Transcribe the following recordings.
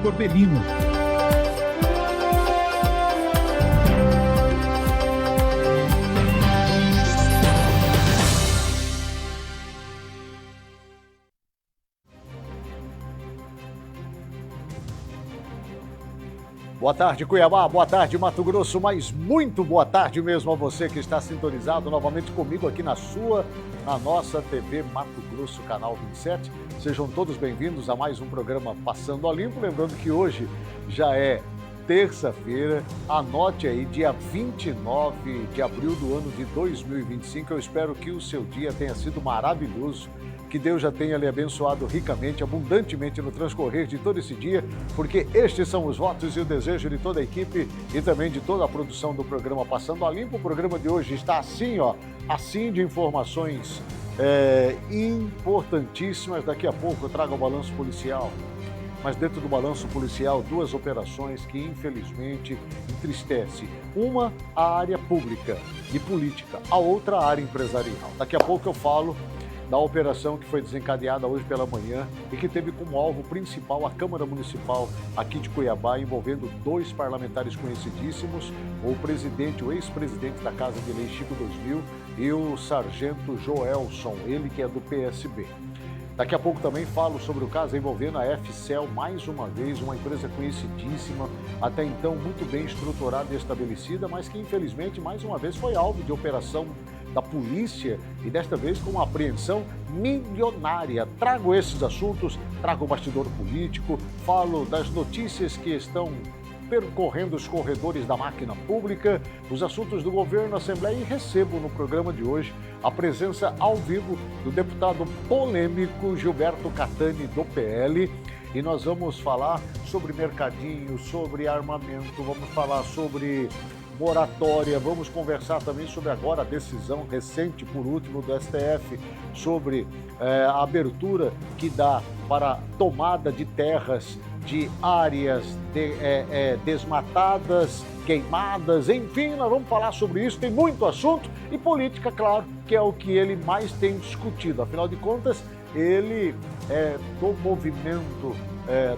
Corbelino. Boa tarde, Cuiabá, boa tarde, Mato Grosso, mas muito boa tarde mesmo a você que está sintonizado novamente comigo aqui na nossa TV Mato Grosso, canal 27. Sejam todos bem-vindos a mais um programa Passando a Limpo. Lembrando que hoje já é terça-feira, anote aí, dia 29 de abril do ano de 2025. Eu espero que o seu dia tenha sido maravilhoso, que Deus já tenha lhe abençoado ricamente, abundantemente no transcorrer de todo esse dia, porque estes são os votos e o desejo de toda a equipe e também de toda a produção do programa Passando a Limpo. O programa de hoje está assim, assim de informações importantíssimas. Daqui a pouco eu trago o balanço policial. Mas dentro do balanço policial, duas operações que infelizmente entristecem. Uma, a área pública e política, a outra, a área empresarial. Daqui a pouco eu falo da operação que foi desencadeada hoje pela manhã e que teve como alvo principal a Câmara Municipal aqui de Cuiabá, envolvendo dois parlamentares conhecidíssimos, o ex-presidente da Casa de Lei, Chico 2000, e o sargento Joelson, ele que é do PSB. Daqui a pouco também falo sobre o caso envolvendo a FCEL, mais uma vez, uma empresa conhecidíssima, até então muito bem estruturada e estabelecida, mas que infelizmente mais uma vez foi alvo de operação da polícia e desta vez com uma apreensão milionária. Trago esses assuntos, trago o bastidor político, falo das notícias que estão percorrendo os corredores da máquina pública, os assuntos do governo, Assembleia, e recebo no programa de hoje a presença ao vivo do deputado polêmico Gilberto Catani, do PL, e nós vamos falar sobre mercadinho, sobre armamento, vamos falar sobre moratória, vamos conversar também sobre agora a decisão recente, por último, do STF, sobre a abertura que dá para tomada de terras de áreas desmatadas, queimadas, enfim, nós vamos falar sobre isso, tem muito assunto, e política, claro, que é o que ele mais tem discutido, afinal de contas, ele é do movimento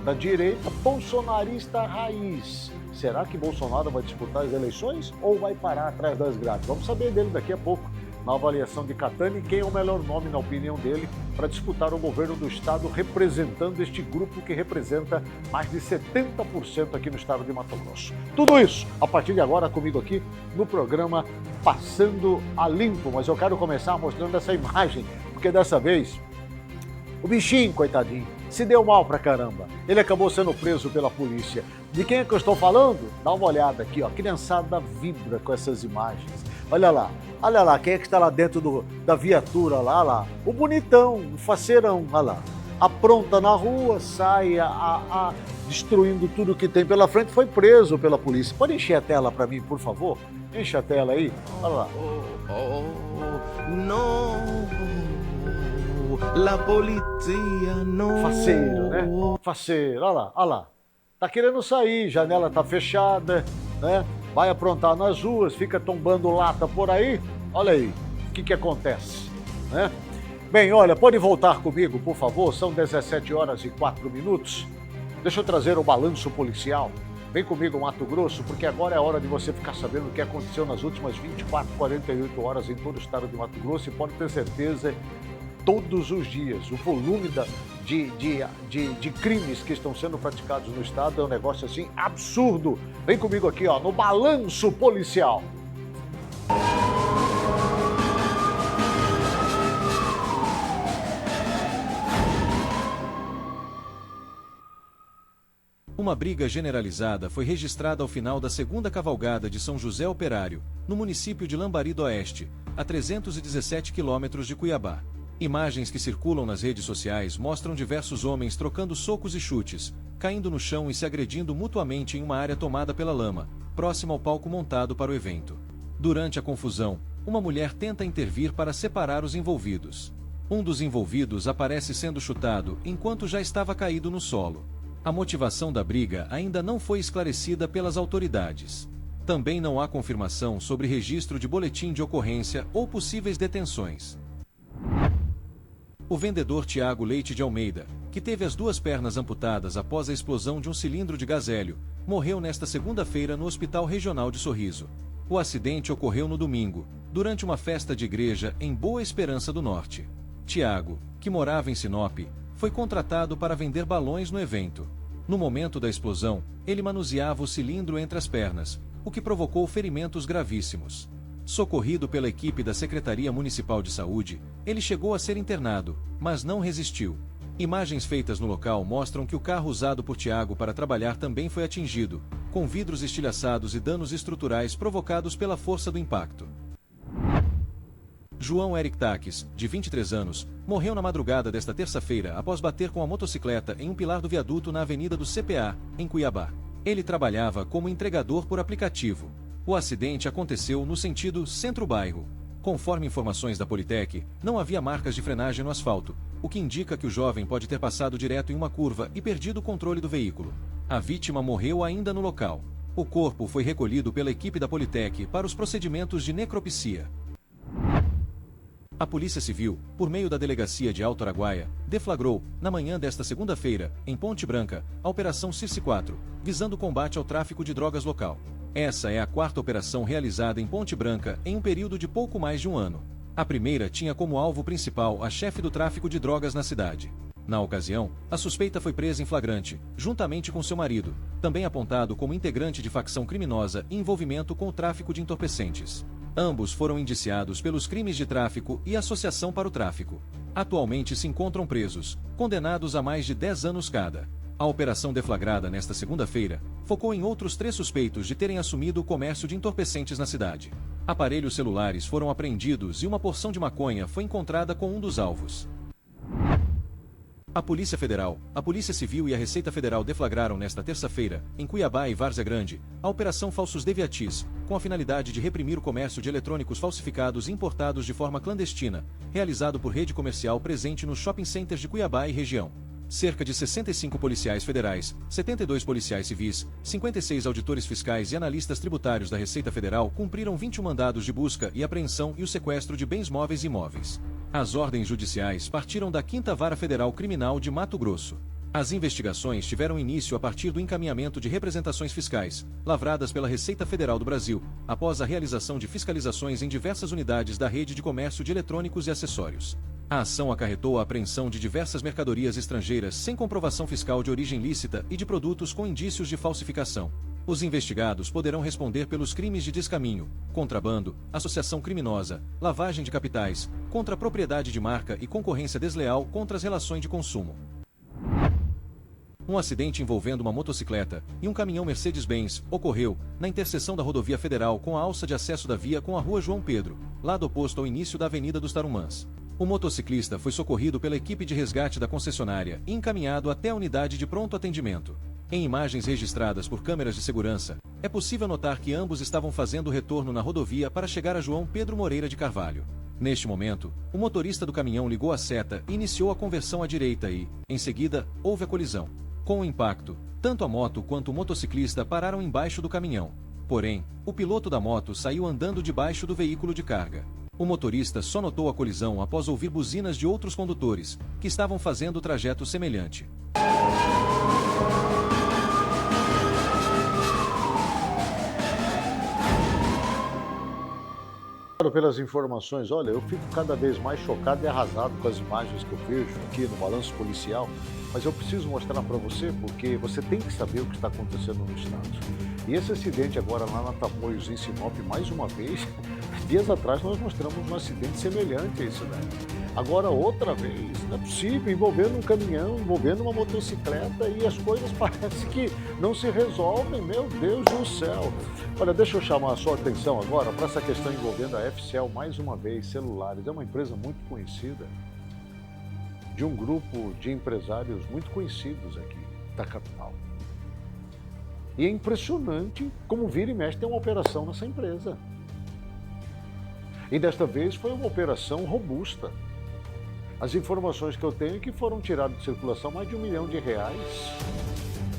da direita bolsonarista raiz. Será que Bolsonaro vai disputar as eleições ou vai parar atrás das grades? Vamos saber dele daqui a pouco, na avaliação de Catani, quem é o melhor nome, na opinião dele, para disputar o governo do estado, representando este grupo que representa mais de 70% aqui no estado de Mato Grosso. Tudo isso, a partir de agora, comigo aqui no programa Passando a Limpo. Mas eu quero começar mostrando essa imagem, porque dessa vez o bichinho, coitadinho, se deu mal pra caramba. Ele acabou sendo preso pela polícia. De quem é que eu estou falando? Dá uma olhada aqui, ó. A criançada vibra com essas imagens. Olha lá, quem é que está lá dentro da viatura lá? O bonitão, o faceirão, olha lá. Apronta na rua, sai destruindo tudo que tem pela frente, foi preso pela polícia. Pode encher a tela para mim, por favor? Enche a tela aí, olha lá. La polizia não. Faceiro, né? Faceiro, olha lá. Tá querendo sair, janela tá fechada, né? Vai aprontar nas ruas, fica tombando lata por aí. Olha aí, o que acontece, né? Bem, olha, pode voltar comigo, por favor? São 17h04. Deixa eu trazer o balanço policial. Vem comigo, Mato Grosso, porque agora é a hora de você ficar sabendo o que aconteceu nas últimas 48 horas em todo o estado de Mato Grosso, e pode ter certeza, todos os dias. O volume de crimes que estão sendo praticados no estado é um negócio assim absurdo. Vem comigo aqui, ó, no balanço policial. Uma briga generalizada foi registrada ao final da segunda cavalgada de São José Operário, no município de Lambari do Oeste, a 317 quilômetros de Cuiabá. Imagens que circulam nas redes sociais mostram diversos homens trocando socos e chutes, caindo no chão e se agredindo mutuamente em uma área tomada pela lama, próxima ao palco montado para o evento. Durante a confusão, uma mulher tenta intervir para separar os envolvidos. Um dos envolvidos aparece sendo chutado enquanto já estava caído no solo. A motivação da briga ainda não foi esclarecida pelas autoridades. Também não há confirmação sobre registro de boletim de ocorrência ou possíveis detenções. O vendedor Tiago Leite de Almeida, que teve as duas pernas amputadas após a explosão de um cilindro de gás hélio, morreu nesta segunda-feira no Hospital Regional de Sorriso. O acidente ocorreu no domingo, durante uma festa de igreja em Boa Esperança do Norte. Tiago, que morava em Sinop, foi contratado para vender balões no evento. No momento da explosão, ele manuseava o cilindro entre as pernas, o que provocou ferimentos gravíssimos. Socorrido pela equipe da Secretaria Municipal de Saúde, ele chegou a ser internado, mas não resistiu. Imagens feitas no local mostram que o carro usado por Tiago para trabalhar também foi atingido, com vidros estilhaçados e danos estruturais provocados pela força do impacto. João Eric Taques, de 23 anos, morreu na madrugada desta terça-feira após bater com a motocicleta em um pilar do viaduto na Avenida do CPA, em Cuiabá. Ele trabalhava como entregador por aplicativo. O acidente aconteceu no sentido centro-bairro. Conforme informações da Politec, não havia marcas de frenagem no asfalto, o que indica que o jovem pode ter passado direto em uma curva e perdido o controle do veículo. A vítima morreu ainda no local. O corpo foi recolhido pela equipe da Politec para os procedimentos de necropsia. A Polícia Civil, por meio da Delegacia de Alto Araguaia, deflagrou, na manhã desta segunda-feira, em Ponte Branca, a Operação Circe 4, visando o combate ao tráfico de drogas local. Essa é a quarta operação realizada em Ponte Branca em um período de pouco mais de um ano. A primeira tinha como alvo principal a chefe do tráfico de drogas na cidade. Na ocasião, a suspeita foi presa em flagrante, juntamente com seu marido, também apontado como integrante de facção criminosa e envolvimento com o tráfico de entorpecentes. Ambos foram indiciados pelos crimes de tráfico e associação para o tráfico. Atualmente se encontram presos, condenados a mais de 10 anos cada. A operação deflagrada nesta segunda-feira focou em outros 3 suspeitos de terem assumido o comércio de entorpecentes na cidade. Aparelhos celulares foram apreendidos e uma porção de maconha foi encontrada com um dos alvos. A Polícia Federal, a Polícia Civil e a Receita Federal deflagraram nesta terça-feira, em Cuiabá e Várzea Grande, a Operação Falsos Deviatis, com a finalidade de reprimir o comércio de eletrônicos falsificados importados de forma clandestina, realizado por rede comercial presente nos shopping centers de Cuiabá e região. Cerca de 65 policiais federais, 72 policiais civis, 56 auditores fiscais e analistas tributários da Receita Federal cumpriram 21 mandados de busca e apreensão e o sequestro de bens móveis e imóveis. As ordens judiciais partiram da 5ª Vara Federal Criminal de Mato Grosso. As investigações tiveram início a partir do encaminhamento de representações fiscais, lavradas pela Receita Federal do Brasil, após a realização de fiscalizações em diversas unidades da rede de comércio de eletrônicos e acessórios. A ação acarretou a apreensão de diversas mercadorias estrangeiras sem comprovação fiscal de origem lícita e de produtos com indícios de falsificação. Os investigados poderão responder pelos crimes de descaminho, contrabando, associação criminosa, lavagem de capitais, contra a propriedade de marca e concorrência desleal contra as relações de consumo. Um acidente envolvendo uma motocicleta e um caminhão Mercedes-Benz ocorreu na interseção da rodovia federal com a alça de acesso da via com a rua João Pedro, lado oposto ao início da Avenida dos Tarumãs. O motociclista foi socorrido pela equipe de resgate da concessionária e encaminhado até a unidade de pronto atendimento. Em imagens registradas por câmeras de segurança, é possível notar que ambos estavam fazendo o retorno na rodovia para chegar a João Pedro Moreira de Carvalho. Neste momento, o motorista do caminhão ligou a seta e iniciou a conversão à direita e, em seguida, houve a colisão. Com o impacto, tanto a moto quanto o motociclista pararam embaixo do caminhão. Porém, o piloto da moto saiu andando debaixo do veículo de carga. O motorista só notou a colisão após ouvir buzinas de outros condutores, que estavam fazendo o trajeto semelhante. Pelas informações, olha, eu fico cada vez mais chocado e arrasado com as imagens que eu vejo aqui no balanço policial, mas eu preciso mostrar para você porque você tem que saber o que está acontecendo no estado. E esse acidente agora lá na Tamoios, em Sinop, mais uma vez, dias atrás nós mostramos um acidente semelhante a esse daí. Agora outra vez, não é possível, envolvendo um caminhão, envolvendo uma motocicleta e as coisas parecem que não se resolvem, meu Deus do céu. Olha, deixa eu chamar a sua atenção agora para essa questão envolvendo a FCL mais uma vez, celulares. É uma empresa muito conhecida, de um grupo de empresários muito conhecidos aqui da capital. E é impressionante como vira e mexe tem uma operação nessa empresa. E desta vez foi uma operação robusta. As informações que eu tenho é que foram tiradas de circulação mais de R$1 milhão,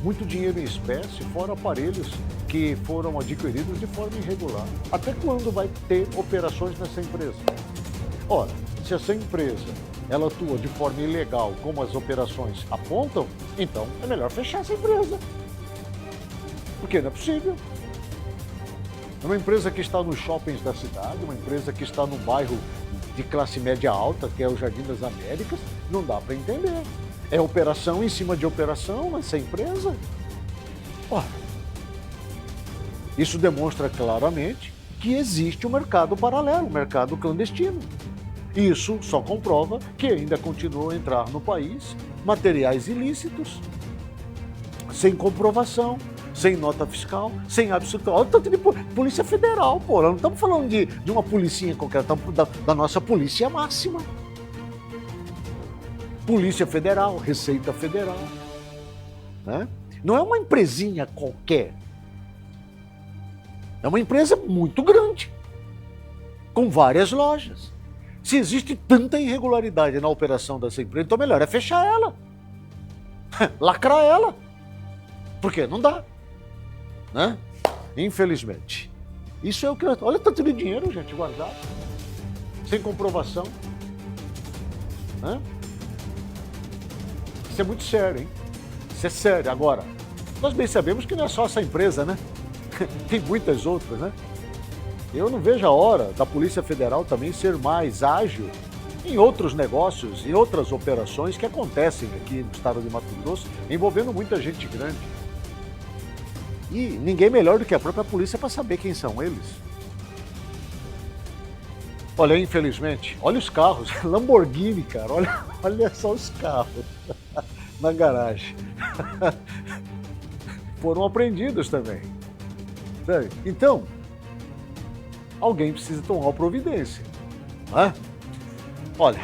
muito dinheiro em espécie, fora aparelhos que foram adquiridos de forma irregular. Até quando vai ter operações nessa empresa? Ora, se essa empresa ela atua de forma ilegal, como as operações apontam, então é melhor fechar essa empresa. Porque não é possível. É uma empresa que está nos shoppings da cidade, uma empresa que está num bairro de classe média alta, que é o Jardim das Américas, não dá para entender. É operação em cima de operação nessa empresa. Ora, isso demonstra claramente que existe um mercado paralelo, um mercado clandestino. Isso só comprova que ainda continuam a entrar no país materiais ilícitos, sem comprovação, sem nota fiscal, sem absoluto. Olha o tanto de Polícia Federal, pô. Não estamos falando de uma policinha qualquer, estamos da nossa polícia máxima. Polícia Federal, Receita Federal. Né? Não é uma empresinha qualquer. É uma empresa muito grande, com várias lojas. Se existe tanta irregularidade na operação dessa empresa, então melhor é fechar ela. Lacrar ela. Porque não dá. Né? Infelizmente. Isso é o que... Olha tanto de dinheiro, gente, guardado. Sem comprovação. Né? Isso é muito sério, hein? Isso é sério. Agora, nós bem sabemos que não é só essa empresa, né? Tem muitas outras, né? Eu não vejo a hora da Polícia Federal também ser mais ágil em outros negócios, em outras operações que acontecem aqui no estado de Mato Grosso, envolvendo muita gente grande. E ninguém melhor do que a própria polícia para saber quem são eles. Olha, infelizmente, olha os carros, Lamborghini, cara, olha só os carros na garagem. Foram apreendidos também. Então, alguém precisa tomar providência. Né? Olha,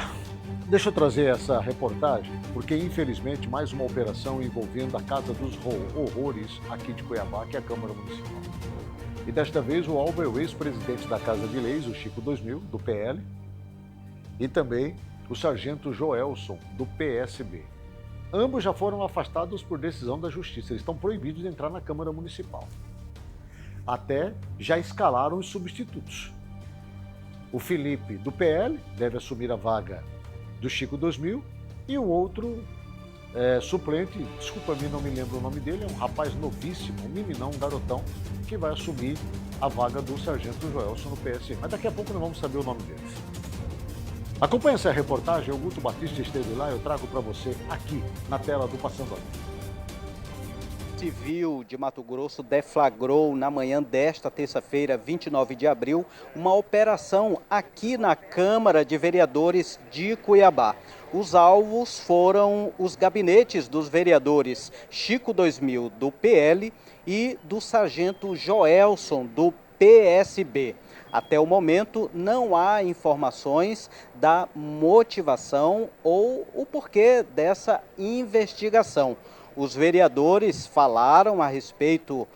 deixa eu trazer essa reportagem, porque infelizmente mais uma operação envolvendo a Casa dos Horrores aqui de Cuiabá, que é a Câmara Municipal. E desta vez o alvo é o ex-presidente da Casa de Leis, o Chico 2000, do PL, e também o sargento Joelson, do PSB. Ambos já foram afastados por decisão da Justiça, eles estão proibidos de entrar na Câmara Municipal. Até já escalaram os substitutos. O Felipe, do PL, deve assumir a vaga do Chico 2000, e o outro suplente, desculpa mim, não me lembro o nome dele, é um rapaz novíssimo, um meninão, um garotão, que vai assumir a vaga do sargento Joelson no PSB. Mas daqui a pouco não vamos saber o nome deles. Acompanhe essa reportagem, o Guto Batista esteve lá, eu trago para você aqui na tela do Passando a Limpo. Civil de Mato Grosso deflagrou na manhã desta terça-feira, 29 de abril, uma operação aqui na Câmara de Vereadores de Cuiabá. Os alvos foram os gabinetes dos vereadores Chico 2000 do PL e do sargento Joelson do PSB. Até o momento não há informações da motivação ou o porquê dessa investigação. Os vereadores falaram a respeito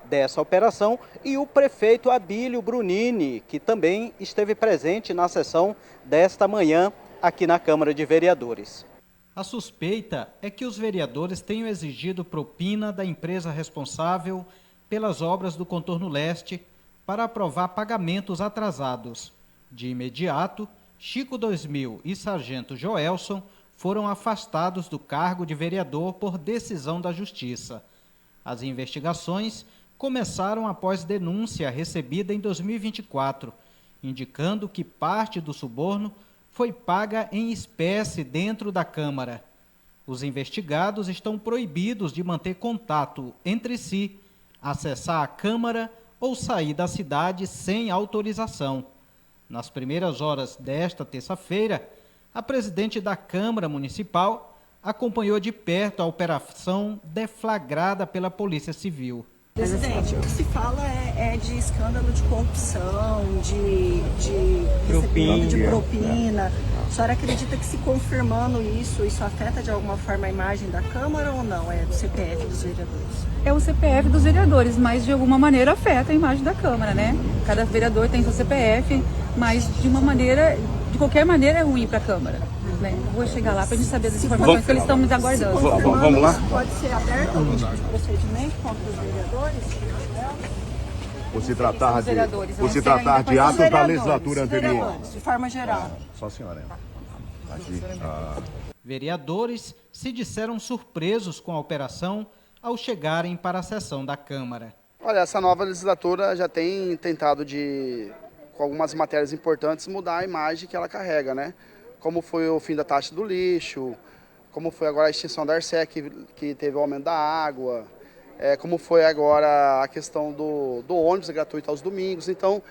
dessa operação e o prefeito Abílio Brunini, que também esteve presente na sessão desta manhã aqui na Câmara de Vereadores. A suspeita é que os vereadores tenham exigido propina da empresa responsável pelas obras do Contorno Leste para aprovar pagamentos atrasados. De imediato, Chico 2000 e sargento Joelson foram afastados do cargo de vereador por decisão da Justiça. As investigações começaram após denúncia recebida em 2024, indicando que parte do suborno foi paga em espécie dentro da Câmara. Os investigados estão proibidos de manter contato entre si, acessar a Câmara ou sair da cidade sem autorização. Nas primeiras horas desta terça-feira, a presidente da Câmara Municipal acompanhou de perto a operação deflagrada pela Polícia Civil. Presidente, o que se fala é de escândalo de corrupção, de propina. A senhora acredita que se confirmando isso afeta de alguma forma a imagem da Câmara ou não? É do CPF dos vereadores? É o CPF dos vereadores, mas de alguma maneira afeta a imagem da Câmara, né? Cada vereador tem seu CPF, mas de qualquer maneira é ruim para a Câmara. Né? Vou chegar lá para a gente saber das informações que eles estão nos aguardando. Vamos lá? Pode ser aberto algum tipo de procedimento contra os vereadores? Por se tratar de atos da legislatura anterior. De forma geral. Só a senhora. agir. Vereadores se disseram surpresos com a operação ao chegarem para a sessão da Câmara. Olha, essa nova legislatura já tem tentado com algumas matérias importantes, mudar a imagem que ela carrega, né? Como foi o fim da taxa do lixo, como foi agora a extinção da Arsec, que teve o aumento da água, como foi agora a questão do ônibus gratuito aos domingos. Então,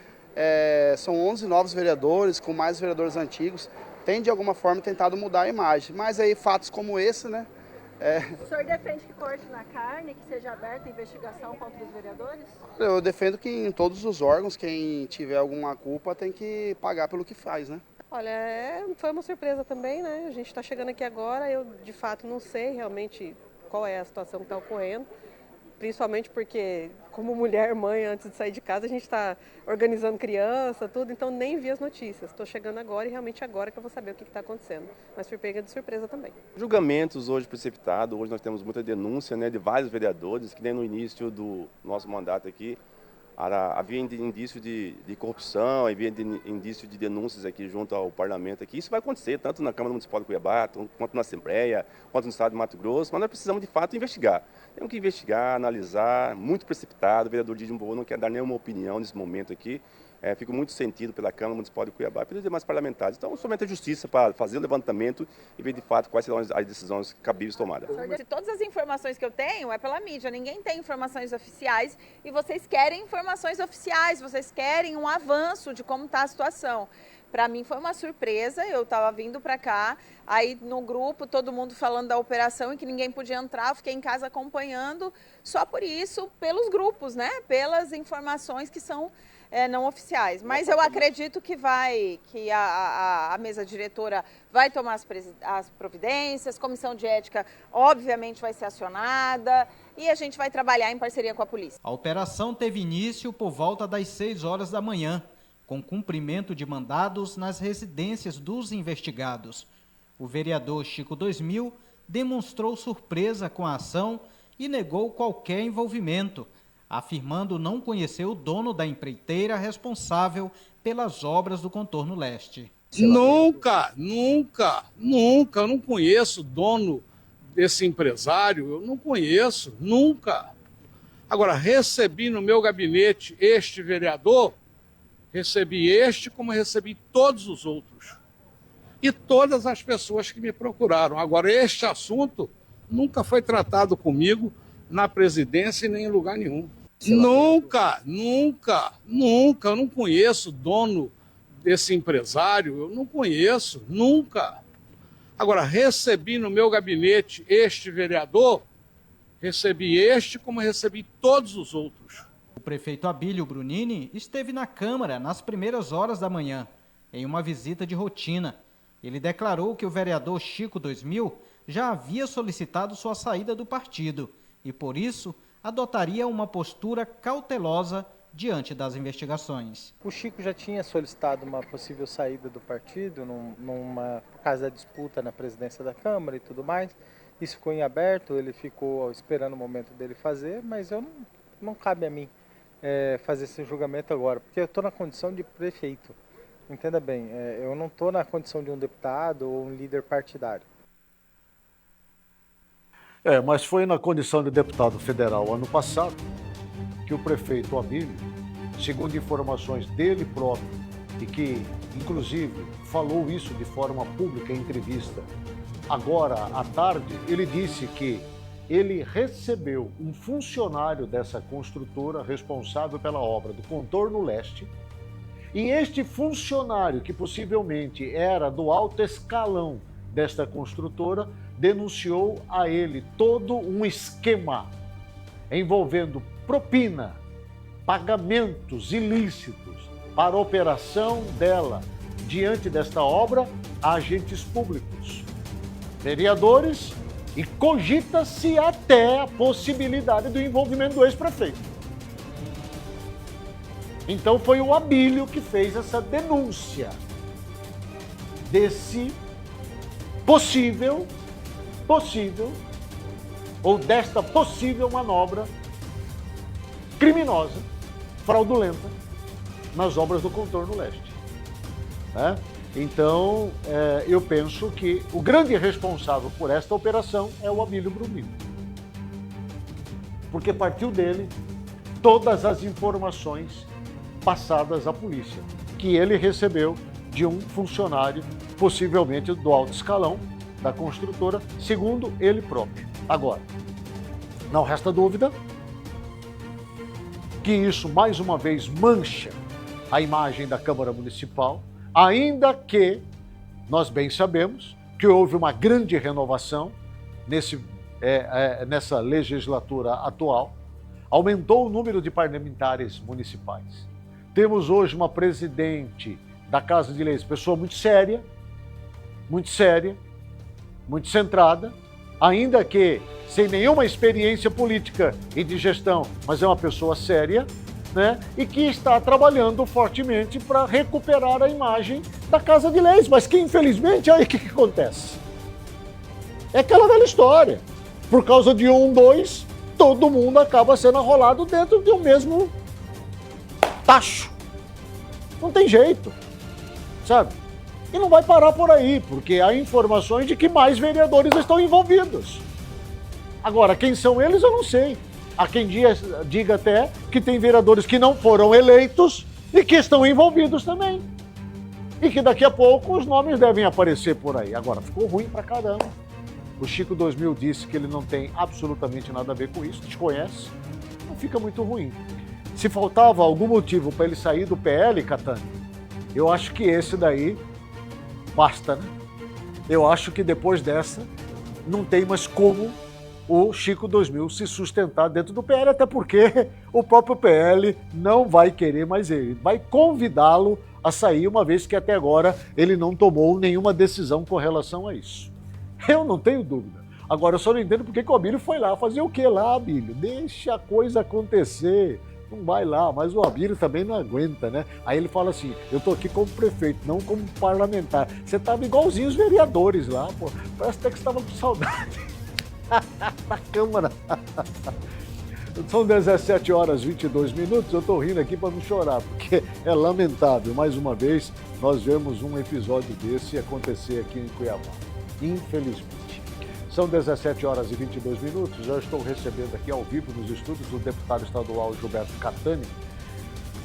são 11 novos vereadores, com mais vereadores antigos, tem de alguma forma tentado mudar a imagem. Mas aí fatos como esse, né? O senhor defende que corte na carne, que seja aberta a investigação contra os vereadores? Eu defendo que em todos os órgãos, quem tiver alguma culpa tem que pagar pelo que faz, né? Olha, foi uma surpresa também, né? A gente está chegando aqui agora, eu de fato não sei realmente qual é a situação que está ocorrendo, principalmente porque, como mulher, mãe, antes de sair de casa, a gente está organizando criança, tudo, então nem vi as notícias. Estou chegando agora e realmente agora que eu vou saber o que está acontecendo. Mas fui pega de surpresa também. Julgamentos hoje precipitados, hoje nós temos muita denúncia, né, de vários vereadores, que nem no início do nosso mandato aqui, havia indício de corrupção, havia indício de denúncias aqui junto ao parlamento aqui. Isso vai acontecer tanto na Câmara Municipal de Cuiabá, quanto na Assembleia, quanto no Estado de Mato Grosso, mas nós precisamos de fato investigar. Temos que investigar, analisar, muito precipitado. O vereador Didio Mboa não quer dar nenhuma opinião nesse momento aqui. Fico muito sentido pela Câmara Municipal de Cuiabá e pelos demais parlamentares. Então, somente a justiça para fazer o levantamento e ver de fato quais serão as decisões cabíveis tomadas. Todas as informações que eu tenho é pela mídia, ninguém tem informações oficiais e vocês querem informações oficiais, vocês querem um avanço de como está a situação. Para mim foi uma surpresa, eu estava vindo para cá, aí no grupo todo mundo falando da operação e que ninguém podia entrar, eu fiquei em casa acompanhando só por isso, pelos grupos, né? Pelas informações que são não oficiais. Mas eu acredito que a mesa diretora vai tomar as providências, comissão de ética obviamente vai ser acionada e a gente vai trabalhar em parceria com a polícia. A operação teve início por volta das 6 horas da manhã, com cumprimento de mandados nas residências dos investigados. O vereador Chico 2000 demonstrou surpresa com a ação e negou qualquer envolvimento, afirmando não conhecer o dono da empreiteira responsável pelas obras do contorno leste. Nunca, eu não conheço o dono desse empresário, eu não conheço, nunca. Agora, recebi no meu gabinete este vereador, recebi este como recebi todos os outros. E todas as pessoas que me procuraram. Agora, este assunto nunca foi tratado comigo na presidência e nem em lugar nenhum. Nunca, eu não conheço o dono desse empresário, eu não conheço, nunca. Agora, recebi no meu gabinete este vereador, recebi este como recebi todos os outros. O prefeito Abílio Brunini esteve na Câmara nas primeiras horas da manhã, em uma visita de rotina. Ele declarou que o vereador Chico 2000 já havia solicitado sua saída do partido e, por isso, adotaria uma postura cautelosa diante das investigações. O Chico já tinha solicitado uma possível saída do partido por causa da disputa na presidência da Câmara e tudo mais. Isso ficou em aberto, ele ficou esperando o momento dele fazer, mas não cabe a mim fazer esse julgamento agora, porque eu estou na condição de prefeito. Entenda bem, eu não estou na condição de um deputado ou um líder partidário. Mas foi na condição de deputado federal ano passado que o prefeito Abílio, segundo informações dele próprio, e que, inclusive, falou isso de forma pública em entrevista, agora à tarde, ele disse que ele recebeu um funcionário dessa construtora responsável pela obra do contorno leste, e este funcionário, que possivelmente era do alto escalão desta construtora, denunciou a ele todo um esquema envolvendo propina, pagamentos ilícitos para a operação dela diante desta obra a agentes públicos, vereadores, e cogita-se até a possibilidade do envolvimento do ex-prefeito. Então foi o Abílio que fez essa denúncia desse possível ou desta possível manobra criminosa, fraudulenta, nas obras do contorno leste. Então, eu penso que o grande responsável por esta operação é o Abílio Brumino. Porque partiu dele todas as informações passadas à polícia, que ele recebeu de um funcionário, possivelmente do alto escalão da construtora, segundo ele próprio. Agora, não resta dúvida que isso, mais uma vez, mancha a imagem da Câmara Municipal, ainda que nós bem sabemos que houve uma grande renovação nessa legislatura atual, aumentou o número de parlamentares municipais. Temos hoje uma presidente da Casa de Leis, pessoa muito séria, muito centrada, ainda que sem nenhuma experiência política e de gestão, mas é uma pessoa séria, né? E que está trabalhando fortemente para recuperar a imagem da Casa de Leis, mas que infelizmente, aí o que acontece? É aquela velha história. Por causa de 1, 2, todo mundo acaba sendo arrolado dentro de um mesmo tacho. Não tem jeito, sabe? E não vai parar por aí, porque há informações de que mais vereadores estão envolvidos. Agora, quem são eles, eu não sei. Há quem diga até que tem vereadores que não foram eleitos e que estão envolvidos também. E que daqui a pouco os nomes devem aparecer por aí. Agora, ficou ruim pra caramba. O Chico 2000 disse que ele não tem absolutamente nada a ver com isso, desconhece. Não fica muito ruim. Se faltava algum motivo para ele sair do PL, Catani, eu acho que esse daí basta, né? Eu acho que depois dessa não tem mais como o Chico 2000 se sustentar dentro do PL, até porque o próprio PL não vai querer mais ele. Vai convidá-lo a sair, uma vez que até agora ele não tomou nenhuma decisão com relação a isso. Eu não tenho dúvida. Agora, eu só não entendo porque que o Abílio foi lá. Fazer o que lá, Abílio? Deixa a coisa acontecer. Não vai lá, mas o Abílio também não aguenta, né? Aí ele fala assim, eu tô aqui como prefeito, não como parlamentar. Você tava igualzinho os vereadores lá, pô. Parece até que você tava com saudade da Câmara. São 17 horas e 22 minutos, eu tô rindo aqui para não chorar, porque é lamentável, mais uma vez, nós vemos um episódio desse acontecer aqui em Cuiabá. Infelizmente. São 17 horas e 22 minutos, já estou recebendo aqui ao vivo nos estúdios o deputado estadual Gilberto Catani,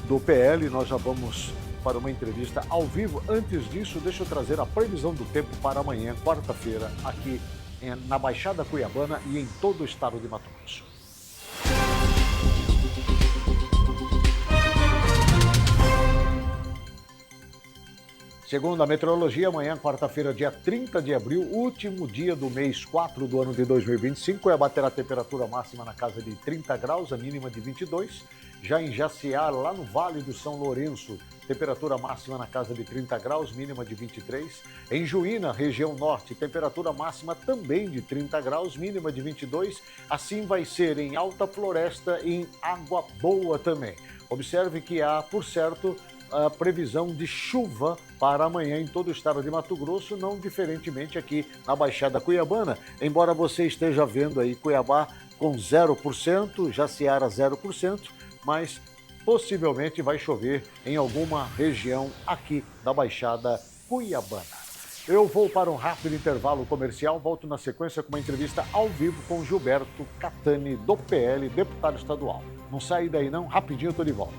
do PL. Nós já vamos para uma entrevista ao vivo. Antes disso, deixa eu trazer a previsão do tempo para amanhã, quarta-feira, aqui na Baixada Cuiabana e em todo o estado de Mato Grosso. Segundo a meteorologia, amanhã, quarta-feira, dia 30 de abril, último dia do mês 4 do ano de 2025, Cuiabá terá a temperatura máxima na casa de 30 graus, a mínima de 22. Já em Jaciara, lá no Vale do São Lourenço, temperatura máxima na casa de 30 graus, mínima de 23. Em Juína, região norte, temperatura máxima também de 30 graus, mínima de 22. Assim vai ser em Alta Floresta e em Água Boa também. Observe que há, por certo, a previsão de chuva para amanhã em todo o estado de Mato Grosso, não diferentemente aqui na Baixada Cuiabana, embora você esteja vendo aí Cuiabá com 0%, Jaciara 0%, mas possivelmente vai chover em alguma região aqui da Baixada Cuiabana. Eu vou para um rápido intervalo comercial, volto na sequência com uma entrevista ao vivo com Gilberto Catani, do PL, deputado estadual. Não sai daí não, rapidinho eu tô de volta.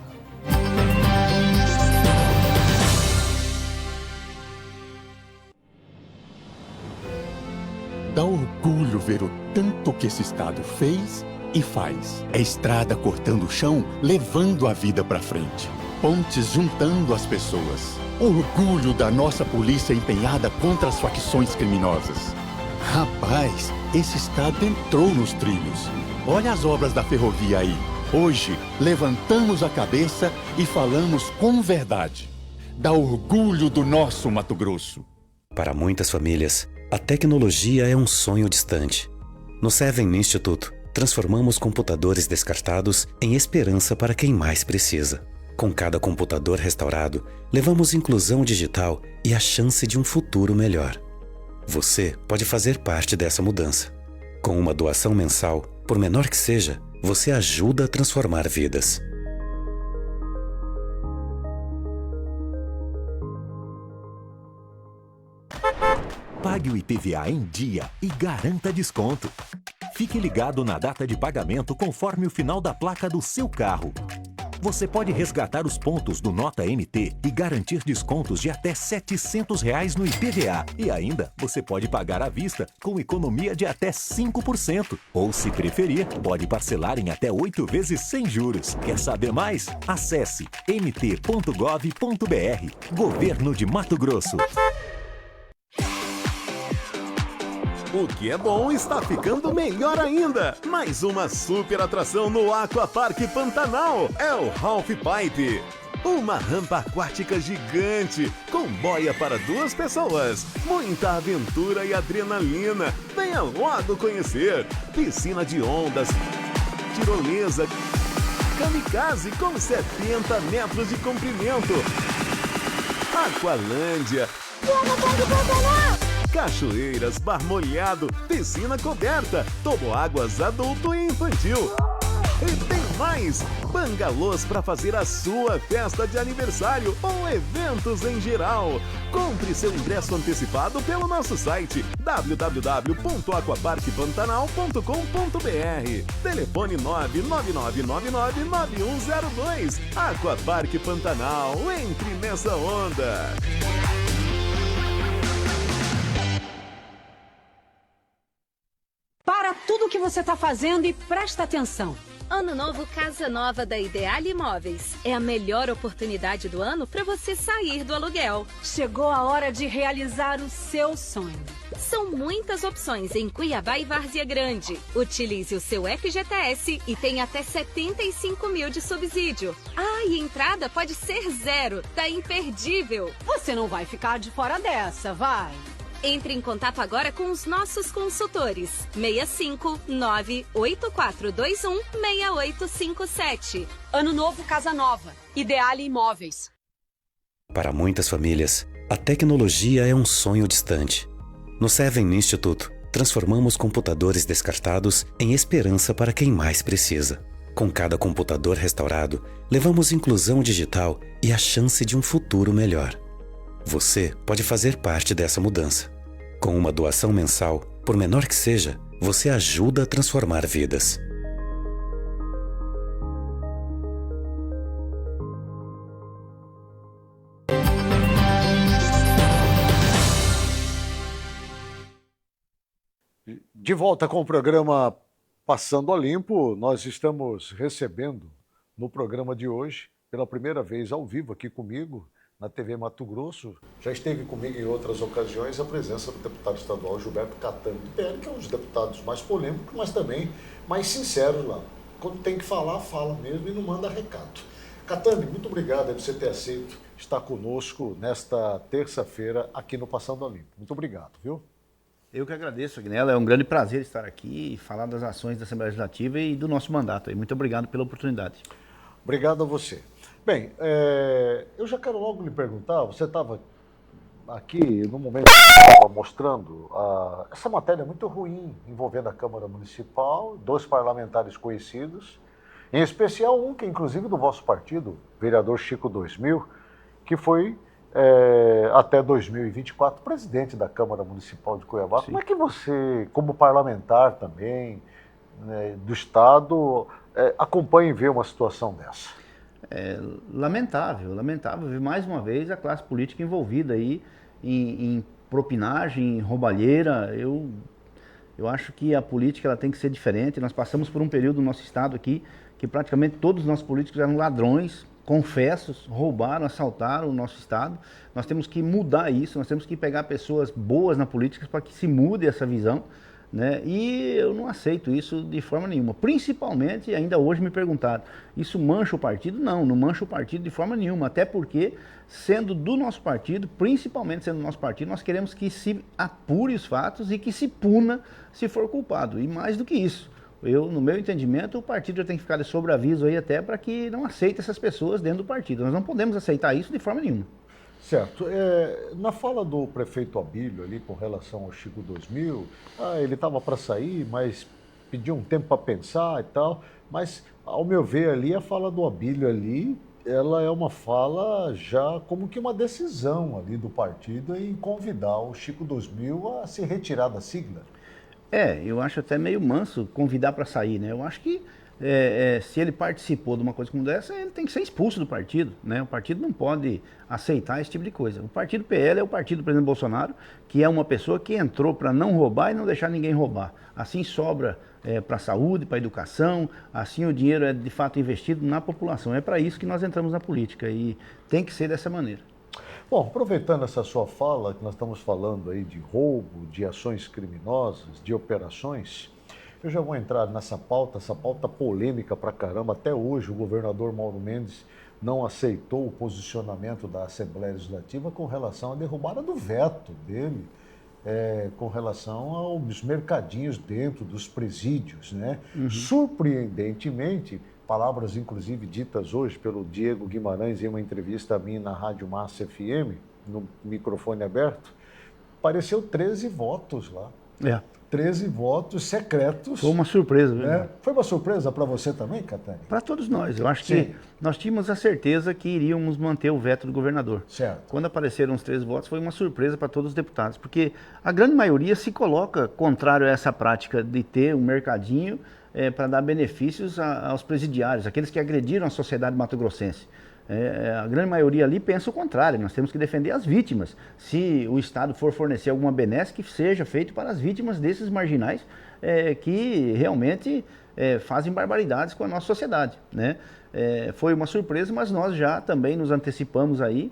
Dá orgulho ver o tanto que esse estado fez e faz. É estrada cortando o chão, levando a vida para frente. Pontes juntando as pessoas. Orgulho da nossa polícia empenhada contra as facções criminosas. Rapaz, esse estado entrou nos trilhos. Olha as obras da ferrovia aí. Hoje, levantamos a cabeça e falamos com verdade. Dá orgulho do nosso Mato Grosso. Para muitas famílias, a tecnologia é um sonho distante. No Seven Instituto, transformamos computadores descartados em esperança para quem mais precisa. Com cada computador restaurado, levamos inclusão digital e a chance de um futuro melhor. Você pode fazer parte dessa mudança. Com uma doação mensal, por menor que seja, você ajuda a transformar vidas. Pague o IPVA em dia e garanta desconto. Fique ligado na data de pagamento conforme o final da placa do seu carro. Você pode resgatar os pontos do Nota NT e garantir descontos de até R$ 700 no IPVA. E ainda, você pode pagar à vista com economia de até 5%. Ou, se preferir, pode parcelar em até 8 vezes sem juros. Quer saber mais? Acesse nt.gov.br. Governo de Mato Grosso. O que é bom está ficando melhor ainda. Mais uma super atração no Aquapark Pantanal. É o Half Pipe. Uma rampa aquática gigante, com boia para 2 pessoas. Muita aventura e adrenalina. Venha logo conhecer. Piscina de ondas, tirolesa, kamikaze com 70 metros de comprimento. Aqualândia. Cachoeiras, bar molhado, piscina coberta, toboáguas adulto e infantil. E tem mais! Bangalôs para fazer a sua festa de aniversário ou eventos em geral. Compre seu ingresso antecipado pelo nosso site www.aquaparkpantanal.com.br. Telefone 999999102. Aquapark Pantanal, entre nessa onda. Para tudo o que você está fazendo e presta atenção. Ano novo Casa Nova da Ideal Imóveis. É a melhor oportunidade do ano para você sair do aluguel. Chegou a hora de realizar o seu sonho. São muitas opções em Cuiabá e Várzea Grande. Utilize o seu FGTS e tem até 75 mil de subsídio. Ah, e entrada pode ser 0. Tá imperdível. Você não vai ficar de fora dessa, vai. Entre em contato agora com os nossos consultores. 65-98421-6857. Ano novo Casa Nova. Ideal Imóveis. Para muitas famílias, a tecnologia é um sonho distante. No Seven Institute, transformamos computadores descartados em esperança para quem mais precisa. Com cada computador restaurado, levamos inclusão digital e a chance de um futuro melhor. Você pode fazer parte dessa mudança. Com uma doação mensal, por menor que seja, você ajuda a transformar vidas. De volta com o programa Passando a Limpo, nós estamos recebendo no programa de hoje, pela primeira vez ao vivo aqui comigo, na TV Mato Grosso, já esteve comigo em outras ocasiões a presença do deputado estadual Gilberto Catani do PL, que é um dos deputados mais polêmicos, mas também mais sinceros lá. Quando tem que falar, fala mesmo e não manda recado. Catani, muito obrigado por você ter aceito estar conosco nesta terça-feira aqui no Passando a Limpo. Muito obrigado, viu? Eu que agradeço, Agnello. É um grande prazer estar aqui e falar das ações da Assembleia Legislativa e do nosso mandato. Muito obrigado pela oportunidade. Obrigado a você. Bem, eu já quero logo lhe perguntar, você estava aqui no momento que estava mostrando essa matéria muito ruim envolvendo a Câmara Municipal, 2 parlamentares conhecidos, em especial um que inclusive do vosso partido, vereador Chico 2000, que foi até 2024 presidente da Câmara Municipal de Cuiabá. Sim. Como é que você, como parlamentar também, né, do Estado, acompanha e vê uma situação dessa? É lamentável ver mais uma vez a classe política envolvida aí em propinagem, em roubalheira. Eu acho que a política ela tem que ser diferente. Nós passamos por um período no nosso estado aqui que praticamente todos os nossos políticos eram ladrões, confessos, roubaram, assaltaram o nosso estado. Nós temos que mudar isso, nós temos que pegar pessoas boas na política para que se mude essa visão. Né? E eu não aceito isso de forma nenhuma. Principalmente, ainda hoje me perguntaram, isso mancha o partido? Não mancha o partido de forma nenhuma. Até porque, sendo do nosso partido, principalmente sendo do nosso partido, nós queremos que se apure os fatos e que se puna se for culpado. E mais do que isso, no meu entendimento, o partido já tem que ficar de sobreaviso aí até para que não aceite essas pessoas dentro do partido. Nós não podemos aceitar isso de forma nenhuma. Certo. Na fala do prefeito Abílio ali com relação ao Chico 2000, ele estava para sair, mas pediu um tempo para pensar e tal, mas ao meu ver ali, a fala do Abílio ali ela é uma fala já como que uma decisão ali do partido em convidar o Chico 2000 a se retirar da sigla. Eu acho até meio manso convidar para sair, né? Eu acho que se ele participou de uma coisa como essa, ele tem que ser expulso do partido, né? O partido não pode aceitar esse tipo de coisa. O partido PL é o partido do presidente Bolsonaro, que é uma pessoa que entrou para não roubar e não deixar ninguém roubar. Assim sobra para a saúde, para a educação, assim o dinheiro é de fato investido na população. É para isso que nós entramos na política e tem que ser dessa maneira. Bom, aproveitando essa sua fala, que nós estamos falando aí de roubo, de ações criminosas, de operações, eu já vou entrar nessa pauta polêmica pra caramba. Até hoje o governador Mauro Mendes não aceitou o posicionamento da Assembleia Legislativa com relação à derrubada do veto dele, com relação aos mercadinhos dentro dos presídios, né? Surpreendentemente, palavras inclusive ditas hoje pelo Diego Guimarães em uma entrevista a mim na Rádio Massa FM, no microfone aberto, apareceu 13 votos lá. 13 votos secretos. Foi uma surpresa, viu? Foi uma surpresa para você também, Catani? Para todos nós. Eu acho que nós tínhamos a certeza que iríamos manter o veto do governador. Certo. Quando apareceram os 13 votos, foi uma surpresa para todos os deputados, porque a grande maioria se coloca contrário a essa prática de ter um mercadinho para dar benefícios aos presidiários, aqueles que agrediram a sociedade mato-grossense. A grande maioria ali pensa o contrário, nós temos que defender as vítimas. Se o Estado for fornecer alguma benesse, que seja feito para as vítimas desses marginais que realmente fazem barbaridades com a nossa sociedade, né? Foi uma surpresa, mas nós já também nos antecipamos aí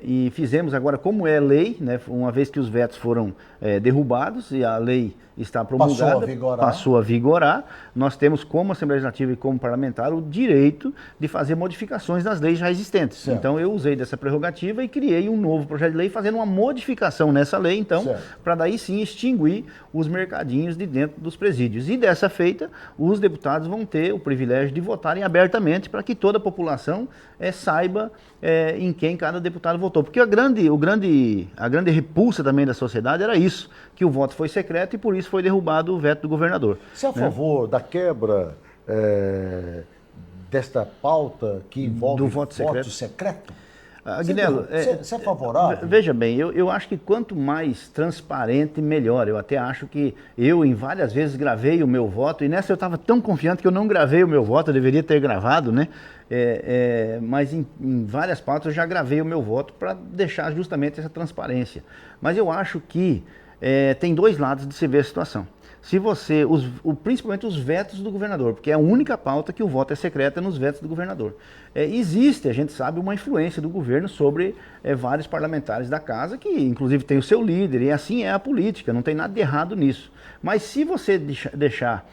e fizemos agora, como é lei, né, uma vez que os vetos foram derrubados e a lei está promulgada, passou a vigorar, nós temos como Assembleia Legislativa e como parlamentar o direito de fazer modificações nas leis já existentes. Certo. Então eu usei dessa prerrogativa e criei um novo projeto de lei fazendo uma modificação nessa lei, então, para daí sim extinguir os mercadinhos de dentro dos presídios. E dessa feita, os deputados vão ter o privilégio de votarem abertamente para que toda a população saiba em quem cada deputado votou. Porque a grande repulsa também da sociedade era isso, que o voto foi secreto e por isso foi derrubado o veto do governador. Você é a favor da quebra desta pauta que envolve do voto secreto? Aguinaldo, você é favorável? Veja bem, eu acho que quanto mais transparente, melhor. Eu até acho que eu, em várias vezes, gravei o meu voto, e nessa eu estava tão confiante que eu não gravei o meu voto, eu deveria ter gravado, né? Mas em várias pautas eu já gravei o meu voto para deixar justamente essa transparência. Mas eu acho que tem dois lados de se ver a situação. Se você, principalmente os vetos do governador, porque é a única pauta que o voto é secreto nos vetos do governador. Existe, a gente sabe, uma influência do governo sobre vários parlamentares da casa, que inclusive tem o seu líder, e assim é a política, não tem nada de errado nisso. Mas se você deixar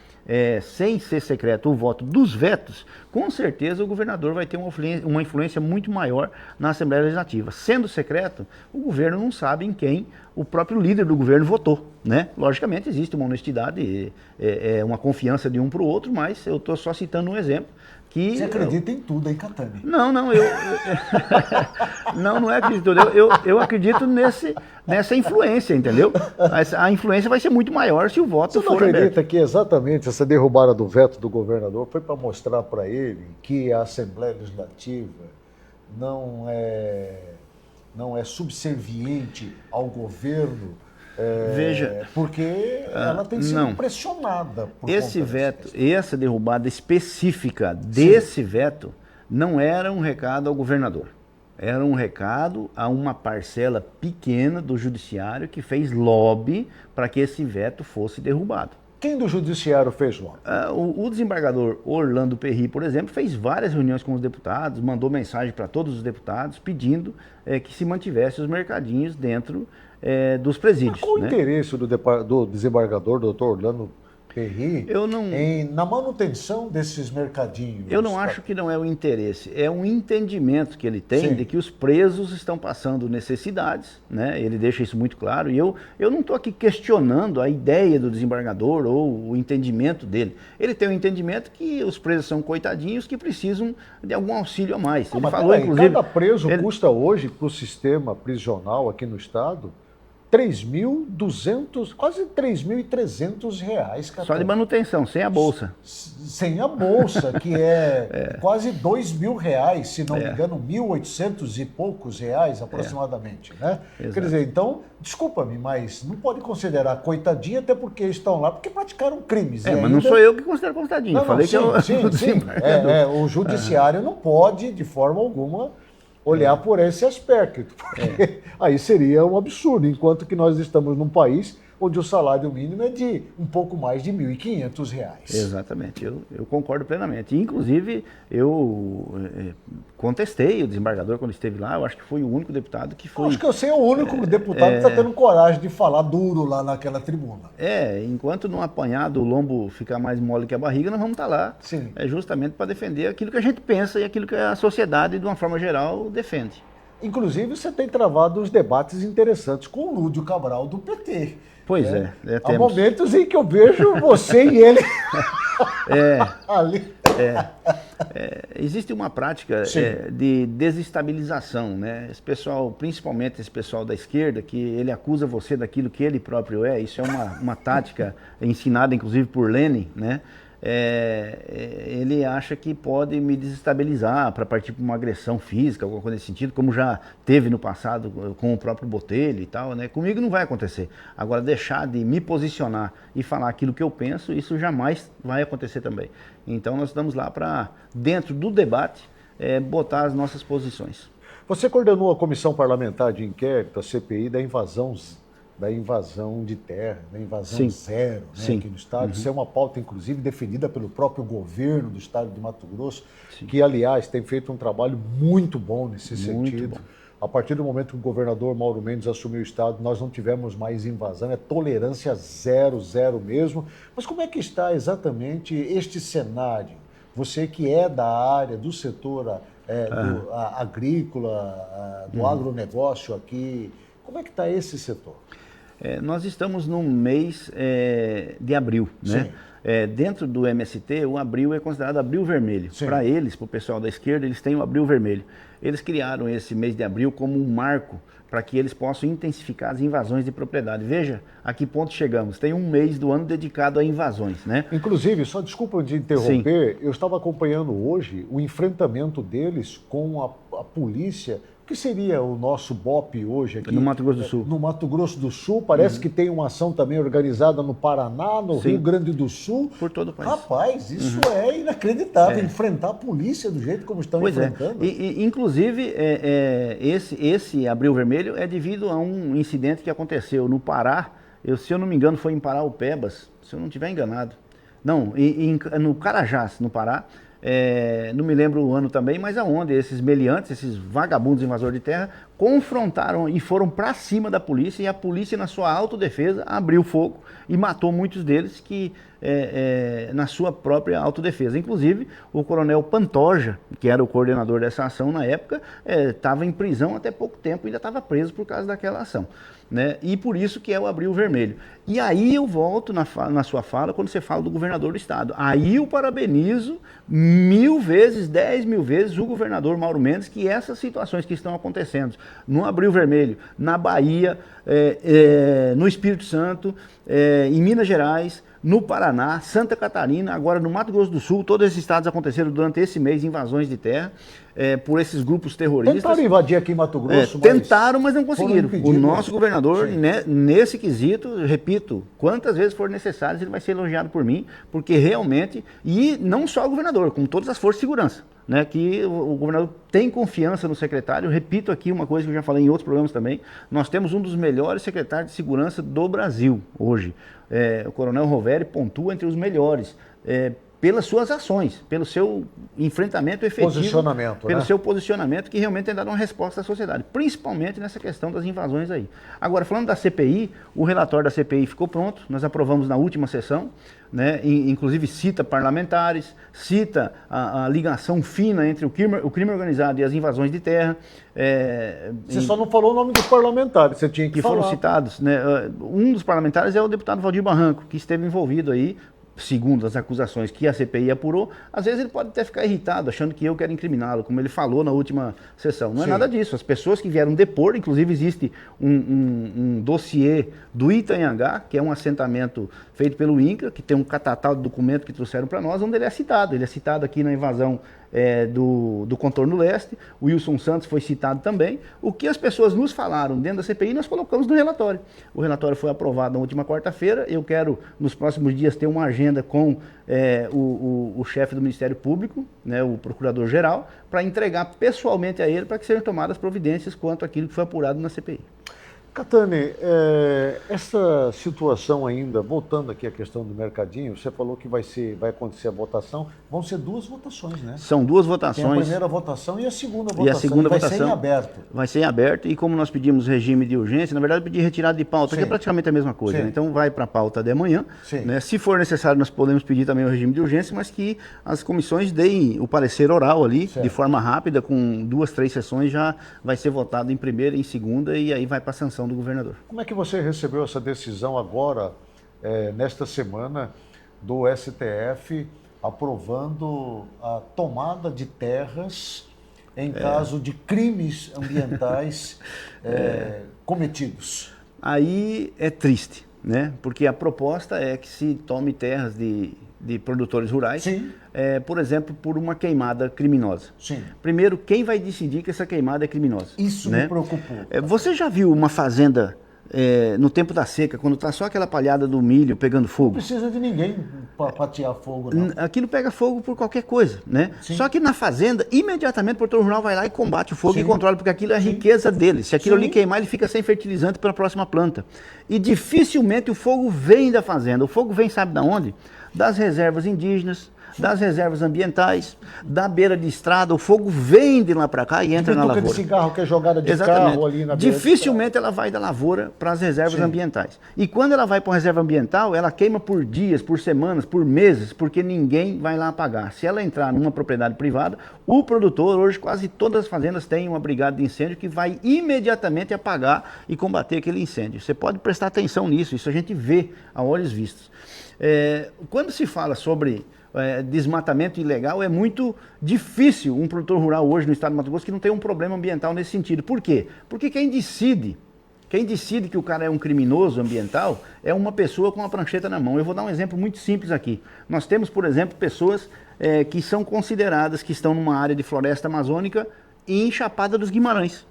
sem ser secreto o voto dos vetos, com certeza o governador vai ter uma influência muito maior na Assembleia Legislativa. Sendo secreto, o governo não sabe em quem o próprio líder do governo votou, né? Logicamente existe uma honestidade, uma confiança de um para o outro, mas eu estou só citando um exemplo. Você acredita em tudo, hein, Catani? Não, não é acredito. Eu acredito nessa influência, entendeu? A influência vai ser muito maior se o voto for aberto. Você não acredita que exatamente essa derrubada do veto do governador foi para mostrar para ele que a Assembleia Legislativa não é subserviente ao governo? Veja, porque ela tem sido pressionada por esse veto, essa derrubada específica desse veto não era um recado ao governador, era um recado a uma parcela pequena do judiciário que fez lobby para que esse veto fosse derrubado. Quem do judiciário fez lobby? O desembargador Orlando Perry, por exemplo, fez várias reuniões com os deputados, mandou mensagem para todos os deputados pedindo que se mantivesse os mercadinhos dentro dos presídios. Mas qual o interesse do desembargador, doutor Orlando Perry, na manutenção desses mercadinhos? Eu não acho que não é o interesse, é um entendimento que ele tem de que os presos estão passando necessidades, né? Ele deixa isso muito claro, e eu não estou aqui questionando a ideia do desembargador ou o entendimento dele. Ele tem um entendimento que os presos são coitadinhos que precisam de algum auxílio a mais. Ele falou, inclusive, cada preso custa hoje para o sistema prisional aqui no estado 3.200, quase R$3.300, cara. Só de manutenção, sem a bolsa. Sem a bolsa, que é quase R$2.000, se não me engano, 1.800 e poucos reais aproximadamente, né? Exato. Quer dizer, então, desculpa-me, mas não pode considerar coitadinha até porque estão lá, porque praticaram crimes. Mas não sou eu que considero coitadinho. Falei que eu... Sim. O judiciário não pode, de forma alguma, olhar por esse aspecto, porque aí seria um absurdo, enquanto que nós estamos num país onde o salário mínimo é de um pouco mais de R$1.500. Exatamente, eu concordo plenamente. Inclusive, eu contestei o desembargador quando esteve lá, eu acho que foi o único deputado que foi... Acho que você é o único deputado que está tendo coragem de falar duro lá naquela tribuna. Enquanto não apanhar do lombo ficar mais mole que a barriga, nós vamos estar lá. Sim. Justamente para defender aquilo que a gente pensa e aquilo que a sociedade, de uma forma geral, defende. Inclusive, você tem travado uns debates interessantes com o Lúdio Cabral do PT. Pois Há momentos em que eu vejo você e ele ali. Existe uma prática de desestabilização, né? Esse pessoal, principalmente esse pessoal da esquerda, que ele acusa você daquilo que ele próprio é. Isso é uma tática ensinada, inclusive, por Lenin, né? Ele acha que pode me desestabilizar para partir para uma agressão física, alguma coisa nesse sentido, como já teve no passado com o próprio Botelho e tal, né? Comigo não vai acontecer. Agora, deixar de me posicionar e falar aquilo que eu penso, isso jamais vai acontecer também. Então, nós estamos lá para, dentro do debate, botar as nossas posições. Você coordenou a Comissão Parlamentar de Inquérito, a CPI, da invasão de terra, da invasão zero, né, aqui no estado. Isso é uma pauta, inclusive, defendida pelo próprio governo do estado de Mato Grosso, que, aliás, tem feito um trabalho muito bom nesse sentido. A partir do momento que o governador Mauro Mendes assumiu o estado, nós não tivemos mais invasão, é tolerância zero mesmo. Mas como é que está exatamente este cenário? Você que é da área, do setor agrícola, do agronegócio aqui, como é que está esse setor? Nós estamos no mês de abril, né? Dentro do MST, o abril é considerado abril vermelho. Para eles, para o pessoal da esquerda, eles têm o abril vermelho. Eles criaram esse mês de abril como um marco para que eles possam intensificar as invasões de propriedade. Veja a que ponto chegamos. Tem um mês do ano dedicado a invasões, né? Inclusive, só desculpa de interromper, eu estava acompanhando hoje o enfrentamento deles com a polícia. O que seria o nosso BOP hoje aqui? No Mato Grosso do Sul. No Mato Grosso do Sul, parece que tem uma ação também organizada no Paraná, no Rio Grande do Sul. Por todo o país. Rapaz, isso é inacreditável, enfrentar a polícia do jeito como estão enfrentando. Inclusive, esse abril vermelho é devido a um incidente que aconteceu no Pará. Se eu não me engano, foi em Paraupebas, se eu não estiver enganado. Não, no Carajás, no Pará. Não me lembro o ano também, mas aonde esses meliantes, esses vagabundos invasores de terra, confrontaram e foram para cima da polícia, e a polícia, na sua autodefesa, abriu fogo e matou muitos deles na sua própria autodefesa. Inclusive, o coronel Pantoja, que era o coordenador dessa ação na época, estava em prisão até pouco tempo, ainda estava preso por causa daquela ação. Né? E por isso que é o abril vermelho. E aí eu volto na sua fala, quando você fala do governador do estado. Aí eu parabenizo 1000 vezes, 10.000 vezes o governador Mauro Mendes, que essas situações que estão acontecendo no abril vermelho, na Bahia, no Espírito Santo, em Minas Gerais, no Paraná, Santa Catarina, agora no Mato Grosso do Sul, todos esses estados aconteceram durante esse mês invasões de terra por esses grupos terroristas. Tentaram invadir aqui em Mato Grosso, tentaram, mas não conseguiram. O nosso governador, nesse quesito, repito, quantas vezes for necessário, ele vai ser elogiado por mim, porque realmente, e não só o governador, como todas as forças de segurança, né, que o governador tem confiança no secretário. Repito aqui uma coisa que eu já falei em outros programas também, nós temos um dos melhores secretários de segurança do Brasil hoje. O coronel Roveri pontua entre os melhores, pelas suas ações, pelo seu enfrentamento efetivo, pelo seu posicionamento, que realmente tem dado uma resposta à sociedade, principalmente nessa questão das invasões aí. Agora, falando da CPI, o relatório da CPI ficou pronto, nós aprovamos na última sessão, né, inclusive cita parlamentares, cita a ligação fina entre o crime organizado e as invasões de terra. Você só não falou o nome dos parlamentares, você tinha que falar. Foram citados, né? Um dos parlamentares é o deputado Valdir Barranco, que esteve envolvido aí segundo as acusações que a CPI apurou, às vezes ele pode até ficar irritado, achando que eu quero incriminá-lo, como ele falou na última sessão. Não é nada disso. As pessoas que vieram depor, inclusive existe um dossiê do Itanhangá, que é um assentamento feito pelo INCRA, que tem um catatal de documento que trouxeram para nós, onde ele é citado. Ele é citado aqui na invasão do contorno leste, o Wilson Santos foi citado também. O que as pessoas nos falaram dentro da CPI, nós colocamos no relatório. O relatório foi aprovado na última quarta-feira. Eu quero, nos próximos dias, ter uma agenda com o chefe do Ministério Público, né, o Procurador-Geral, para entregar pessoalmente a ele, para que sejam tomadas providências quanto àquilo que foi apurado na CPI. Catani, essa situação ainda, voltando aqui à questão do mercadinho, você falou que vai acontecer a votação, vão ser 2 votações, né? São 2 votações. Tem a primeira votação e a segunda votação. E a segunda vai votação ser em aberto. Vai ser em aberto, e como nós pedimos regime de urgência, na verdade eu pedi retirada de pauta, que é praticamente a mesma coisa, né? Então vai para a pauta de amanhã, né? Se for necessário nós podemos pedir também o regime de urgência, mas que as comissões deem o parecer oral ali, de forma rápida, com 2, 3 sessões já vai ser votado em primeira e em segunda, e aí vai para a sanção do governador. Como é que você recebeu essa decisão agora, nesta semana, do STF aprovando a tomada de terras em caso de crimes ambientais cometidos? Aí é triste, né? Porque a proposta é que se tome terras de produtores rurais, por exemplo, por uma queimada criminosa. Primeiro, quem vai decidir que essa queimada é criminosa? Isso né? me preocupou. Você já viu uma fazenda no tempo da seca, quando está só aquela palhada do milho pegando fogo? Não precisa de ninguém para patear fogo, não. Aquilo pega fogo por qualquer coisa, né? Só que na fazenda, imediatamente o produtor rural vai lá e combate o fogo e controla, porque aquilo é a riqueza dele. Se aquilo ali queimar, ele fica sem fertilizante para a próxima planta. E dificilmente o fogo vem da fazenda. O fogo vem, sabe de onde? Das reservas indígenas, das reservas ambientais, da beira de estrada. O fogo vem de lá para cá e entra na lavoura. De cigarro que é jogada de carro ali na beira. Dificilmente ela vai da lavoura para as reservas ambientais. E quando ela vai para uma reserva ambiental, ela queima por dias, por semanas, por meses, porque ninguém vai lá apagar. Se ela entrar numa propriedade privada, o produtor, hoje quase todas as fazendas têm uma brigada de incêndio que vai imediatamente apagar e combater aquele incêndio. Você pode prestar atenção nisso, isso a gente vê a olhos vistos. Quando se fala sobre desmatamento ilegal, é muito difícil um produtor rural hoje no estado de Mato Grosso que não tem um problema ambiental nesse sentido. Por quê? Porque quem decide que o cara é um criminoso ambiental é uma pessoa com uma prancheta na mão. Eu vou dar um exemplo muito simples aqui. Nós temos, por exemplo, pessoas que são consideradas que estão numa área de floresta amazônica em Chapada dos Guimarães,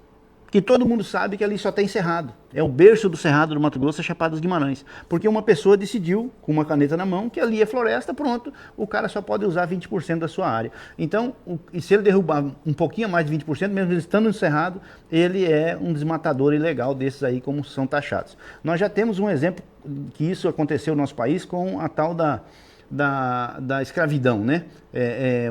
que todo mundo sabe que ali só tem cerrado. É o berço do cerrado do Mato Grosso, é Chapada dos Guimarães. Porque uma pessoa decidiu, com uma caneta na mão, que ali é floresta, pronto, o cara só pode usar 20% da sua área. Então, e se ele derrubar um pouquinho a mais de 20%, mesmo ele estando no cerrado, ele é um desmatador ilegal desses aí, como são taxados. Nós já temos um exemplo que isso aconteceu no nosso país com a tal da escravidão, né?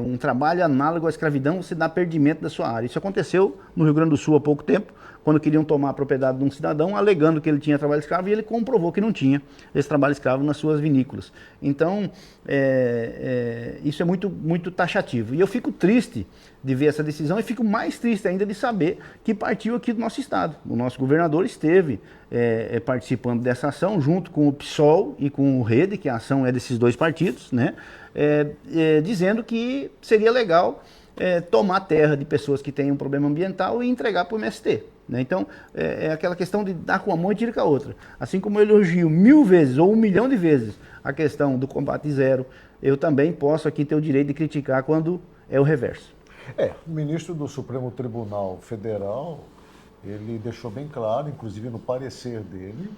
Um trabalho análogo à escravidão, você dá perdimento da sua área. Isso aconteceu no Rio Grande do Sul há pouco tempo, quando queriam tomar a propriedade de um cidadão, alegando que ele tinha trabalho escravo, e ele comprovou que não tinha esse trabalho escravo nas suas vinícolas. Então, isso é muito, muito taxativo. E eu fico triste de ver essa decisão, e fico mais triste ainda de saber que partiu aqui do nosso estado. O nosso governador esteve participando dessa ação, junto com o PSOL e com o Rede, que a ação é desses 2 partidos, né? Dizendo que seria legal tomar terra de pessoas que têm um problema ambiental e entregar para o MST. Né? Então, é aquela questão de dar com a mão e tirar com a outra. Assim como eu elogio 1000 vezes ou 1 milhão de vezes a questão do combate zero, eu também posso aqui ter o direito de criticar quando é o reverso. O ministro do Supremo Tribunal Federal, ele deixou bem claro, inclusive no parecer dele,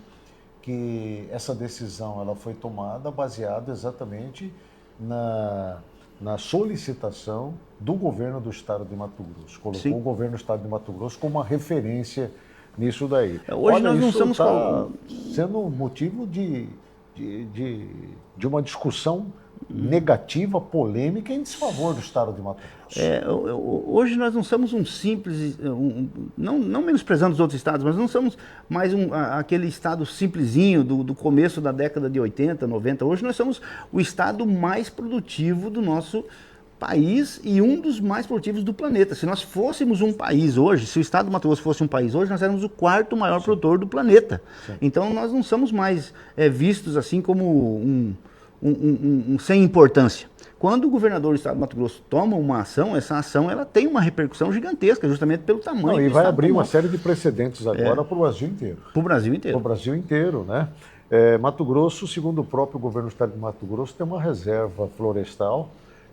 que essa decisão ela foi tomada baseada exatamente na solicitação do governo do estado de Mato Grosso. Colocou o governo do estado de Mato Grosso como uma referência nisso daí. Hoje nós não somos sendo motivo de uma discussão negativa, polêmica em desfavor do estado de Mato Grosso. Hoje nós não somos um simples, não menosprezando os outros estados, mas não somos mais aquele estado simplesinho do começo da década de 80, 90. Hoje nós somos o estado mais produtivo do nosso país e um dos mais produtivos do planeta. Se nós fôssemos um país hoje, se o estado do Mato Grosso fosse um país hoje, nós éramos o 4º maior produtor do planeta. Então nós não somos mais vistos assim como sem importância. Quando o governador do estado do Mato Grosso toma uma ação, essa ação ela tem uma repercussão gigantesca, justamente pelo tamanho. E vai abrir uma série de precedentes agora para o Brasil inteiro. Para o Brasil inteiro. Para o Brasil inteiro, né? Mato Grosso, segundo o próprio governo do estado de Mato Grosso, tem uma reserva florestal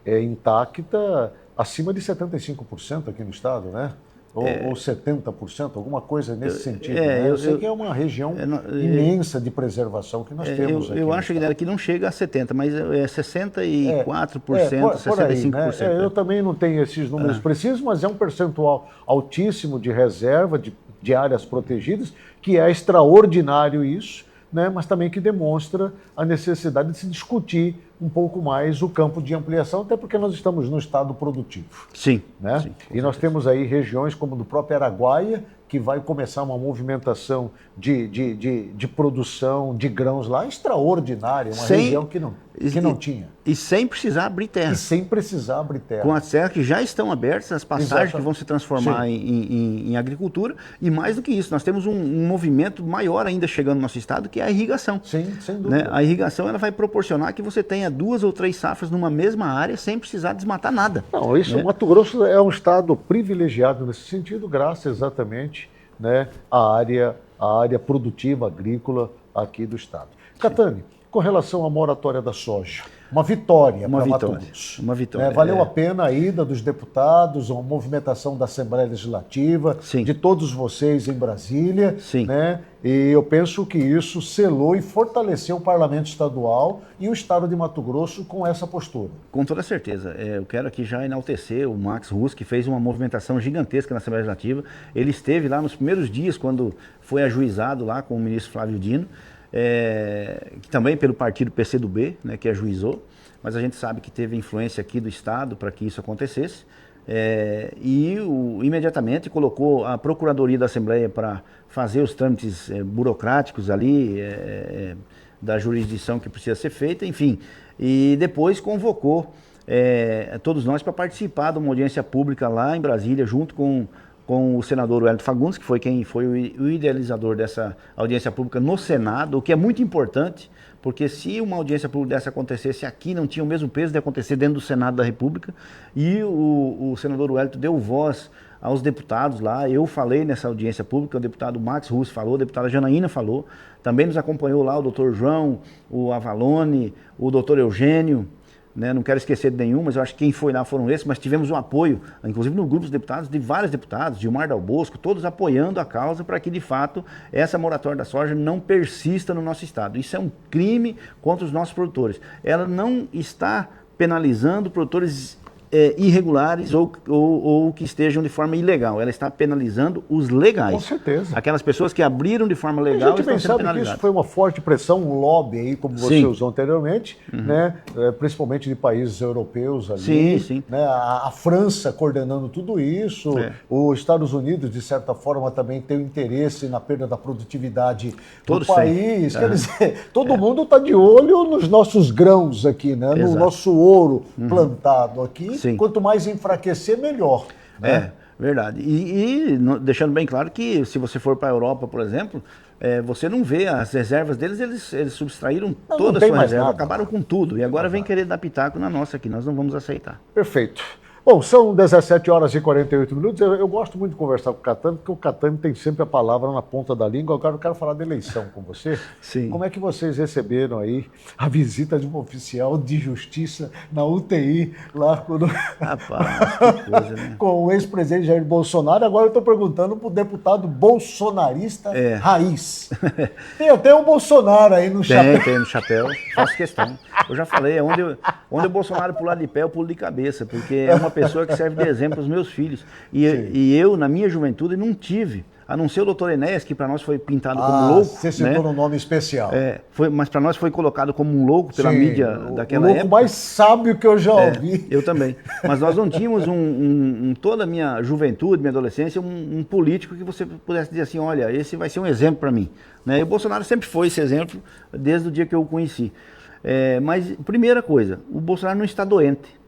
intacta acima de 75% aqui no estado, né? Ou 70%, alguma coisa nesse sentido. Né? Eu sei que é uma região imensa de preservação que nós temos aqui. Eu acho que não chega a 70%, mas é 64%, 65%. Né? Eu também não tenho esses números precisos, mas é um percentual altíssimo de reserva, de áreas protegidas, que é extraordinário isso, né? Mas também que demonstra a necessidade de se discutir um pouco mais o campo de ampliação, até porque nós estamos no estado produtivo. Sim. Né? Sim, e nós temos aí regiões como do próprio Araguaia, que vai começar uma movimentação de produção de grãos lá extraordinária, uma região que não tinha. E sem precisar abrir terra. Com as terras que já estão abertas, as passagens que vão se transformar em agricultura. E mais do que isso, nós temos um movimento maior ainda chegando no nosso estado, que é a irrigação. Sim, sem dúvida. Né? A irrigação ela vai proporcionar que você tenha 2 ou 3 safras numa mesma área sem precisar desmatar nada. Não, isso, o Mato Grosso é um estado privilegiado nesse sentido, graças exatamente, né, à área produtiva agrícola aqui do estado. Catani, com relação à moratória da soja, uma vitória para Mato Grosso. Uma vitória. Valeu a pena a ida dos deputados, a movimentação da Assembleia Legislativa, de todos vocês em Brasília. Sim. Né? E eu penso que isso selou e fortaleceu o Parlamento Estadual e o Estado de Mato Grosso com essa postura. Com toda certeza. Eu quero aqui já enaltecer o Max Russo, que fez uma movimentação gigantesca na Assembleia Legislativa. Ele esteve lá nos primeiros dias, quando foi ajuizado lá com o ministro Flávio Dino, que também pelo partido PCdoB, né, que ajuizou, mas a gente sabe que teve influência aqui do Estado para que isso acontecesse, imediatamente colocou a Procuradoria da Assembleia para fazer os trâmites burocráticos ali, da jurisdição que precisa ser feita, enfim, e depois convocou todos nós para participar de uma audiência pública lá em Brasília, junto com o senador Wellington Fagundes, que foi quem foi o idealizador dessa audiência pública no Senado, o que é muito importante, porque se uma audiência pública dessa acontecesse aqui, não tinha o mesmo peso de acontecer dentro do Senado da República, e o senador Wellington deu voz aos deputados lá. Eu falei nessa audiência pública, o deputado Max Russo falou, a deputada Janaína falou, também nos acompanhou lá o doutor João, o Avalone, o doutor Eugênio, né? Não quero esquecer de nenhum, mas eu acho que quem foi lá foram esses, mas tivemos um apoio, inclusive no grupo dos deputados, de vários deputados, Gilmar Dal Bosco, todos apoiando a causa para que, de fato, essa moratória da soja não persista no nosso estado. Isso é um crime contra os nossos produtores. Ela não está penalizando produtores irregulares ou que estejam de forma ilegal. Ela está penalizando os legais. Com certeza. Aquelas pessoas que abriram de forma legal estão sendo penalizadas. Que isso foi uma forte pressão, um lobby aí, como você usou anteriormente, né? Principalmente de países europeus ali. Sim. Né? A França coordenando tudo isso. Os Estados Unidos, de certa forma, também tem interesse na perda da produtividade do país. Quer dizer, todo mundo está de olho nos nossos grãos aqui, né? No nosso ouro plantado aqui. Sim. Quanto mais enfraquecer, melhor. Né? Verdade. E deixando bem claro que se você for para a Europa, por exemplo, você não vê as reservas deles, eles subtraíram toda a sua reserva, acabaram com tudo. E agora vem querer dar pitaco na nossa aqui, nós não vamos aceitar. Perfeito. Bom, são 17 horas e 48 minutos. Eu gosto muito de conversar com o Catani, porque o Catani tem sempre a palavra na ponta da língua. Agora eu quero falar da eleição com você. Sim. Como é que vocês receberam aí a visita de um oficial de justiça na UTI lá Rapaz, que coisa, né? com o ex-presidente Jair Bolsonaro? Agora eu estou perguntando para o deputado bolsonarista raiz. Tem até o Bolsonaro aí no chapéu. Tem no chapéu, faço questão. Eu já falei, onde o Bolsonaro pular de pé, eu pulo de cabeça, porque é uma pessoa que serve de exemplo para os meus filhos. E eu, na minha juventude, não tive, a não ser o doutor Enéas, que para nós foi pintado como louco. Você citou um nome especial. Mas para nós foi colocado como um louco pela mídia daquela época. O louco mais sábio que eu já ouvi. Eu também. Mas nós não tínhamos toda a minha juventude, minha adolescência, um político que você pudesse dizer assim, olha, esse vai ser um exemplo para mim. Né? E o Bolsonaro sempre foi esse exemplo, desde o dia que eu o conheci. Mas, primeira coisa, o Bolsonaro não está doente.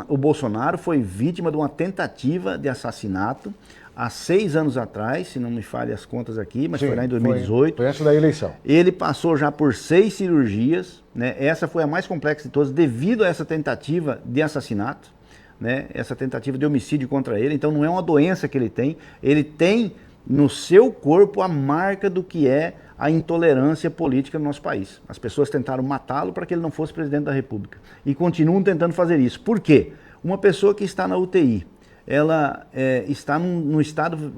O Bolsonaro foi vítima de uma tentativa de assassinato há 6 anos atrás, se não me falhe as contas aqui, mas foi lá em 2018. Foi antes da eleição. Ele passou já por 6 cirurgias, né? Essa foi a mais complexa de todas, devido a essa tentativa de assassinato, né? Essa tentativa de homicídio contra ele. Então não é uma doença que ele tem no seu corpo a marca do que é a intolerância política no nosso país. As pessoas tentaram matá-lo para que ele não fosse presidente da República. E continuam tentando fazer isso. Por quê? Uma pessoa que está na UTI, ela está num estado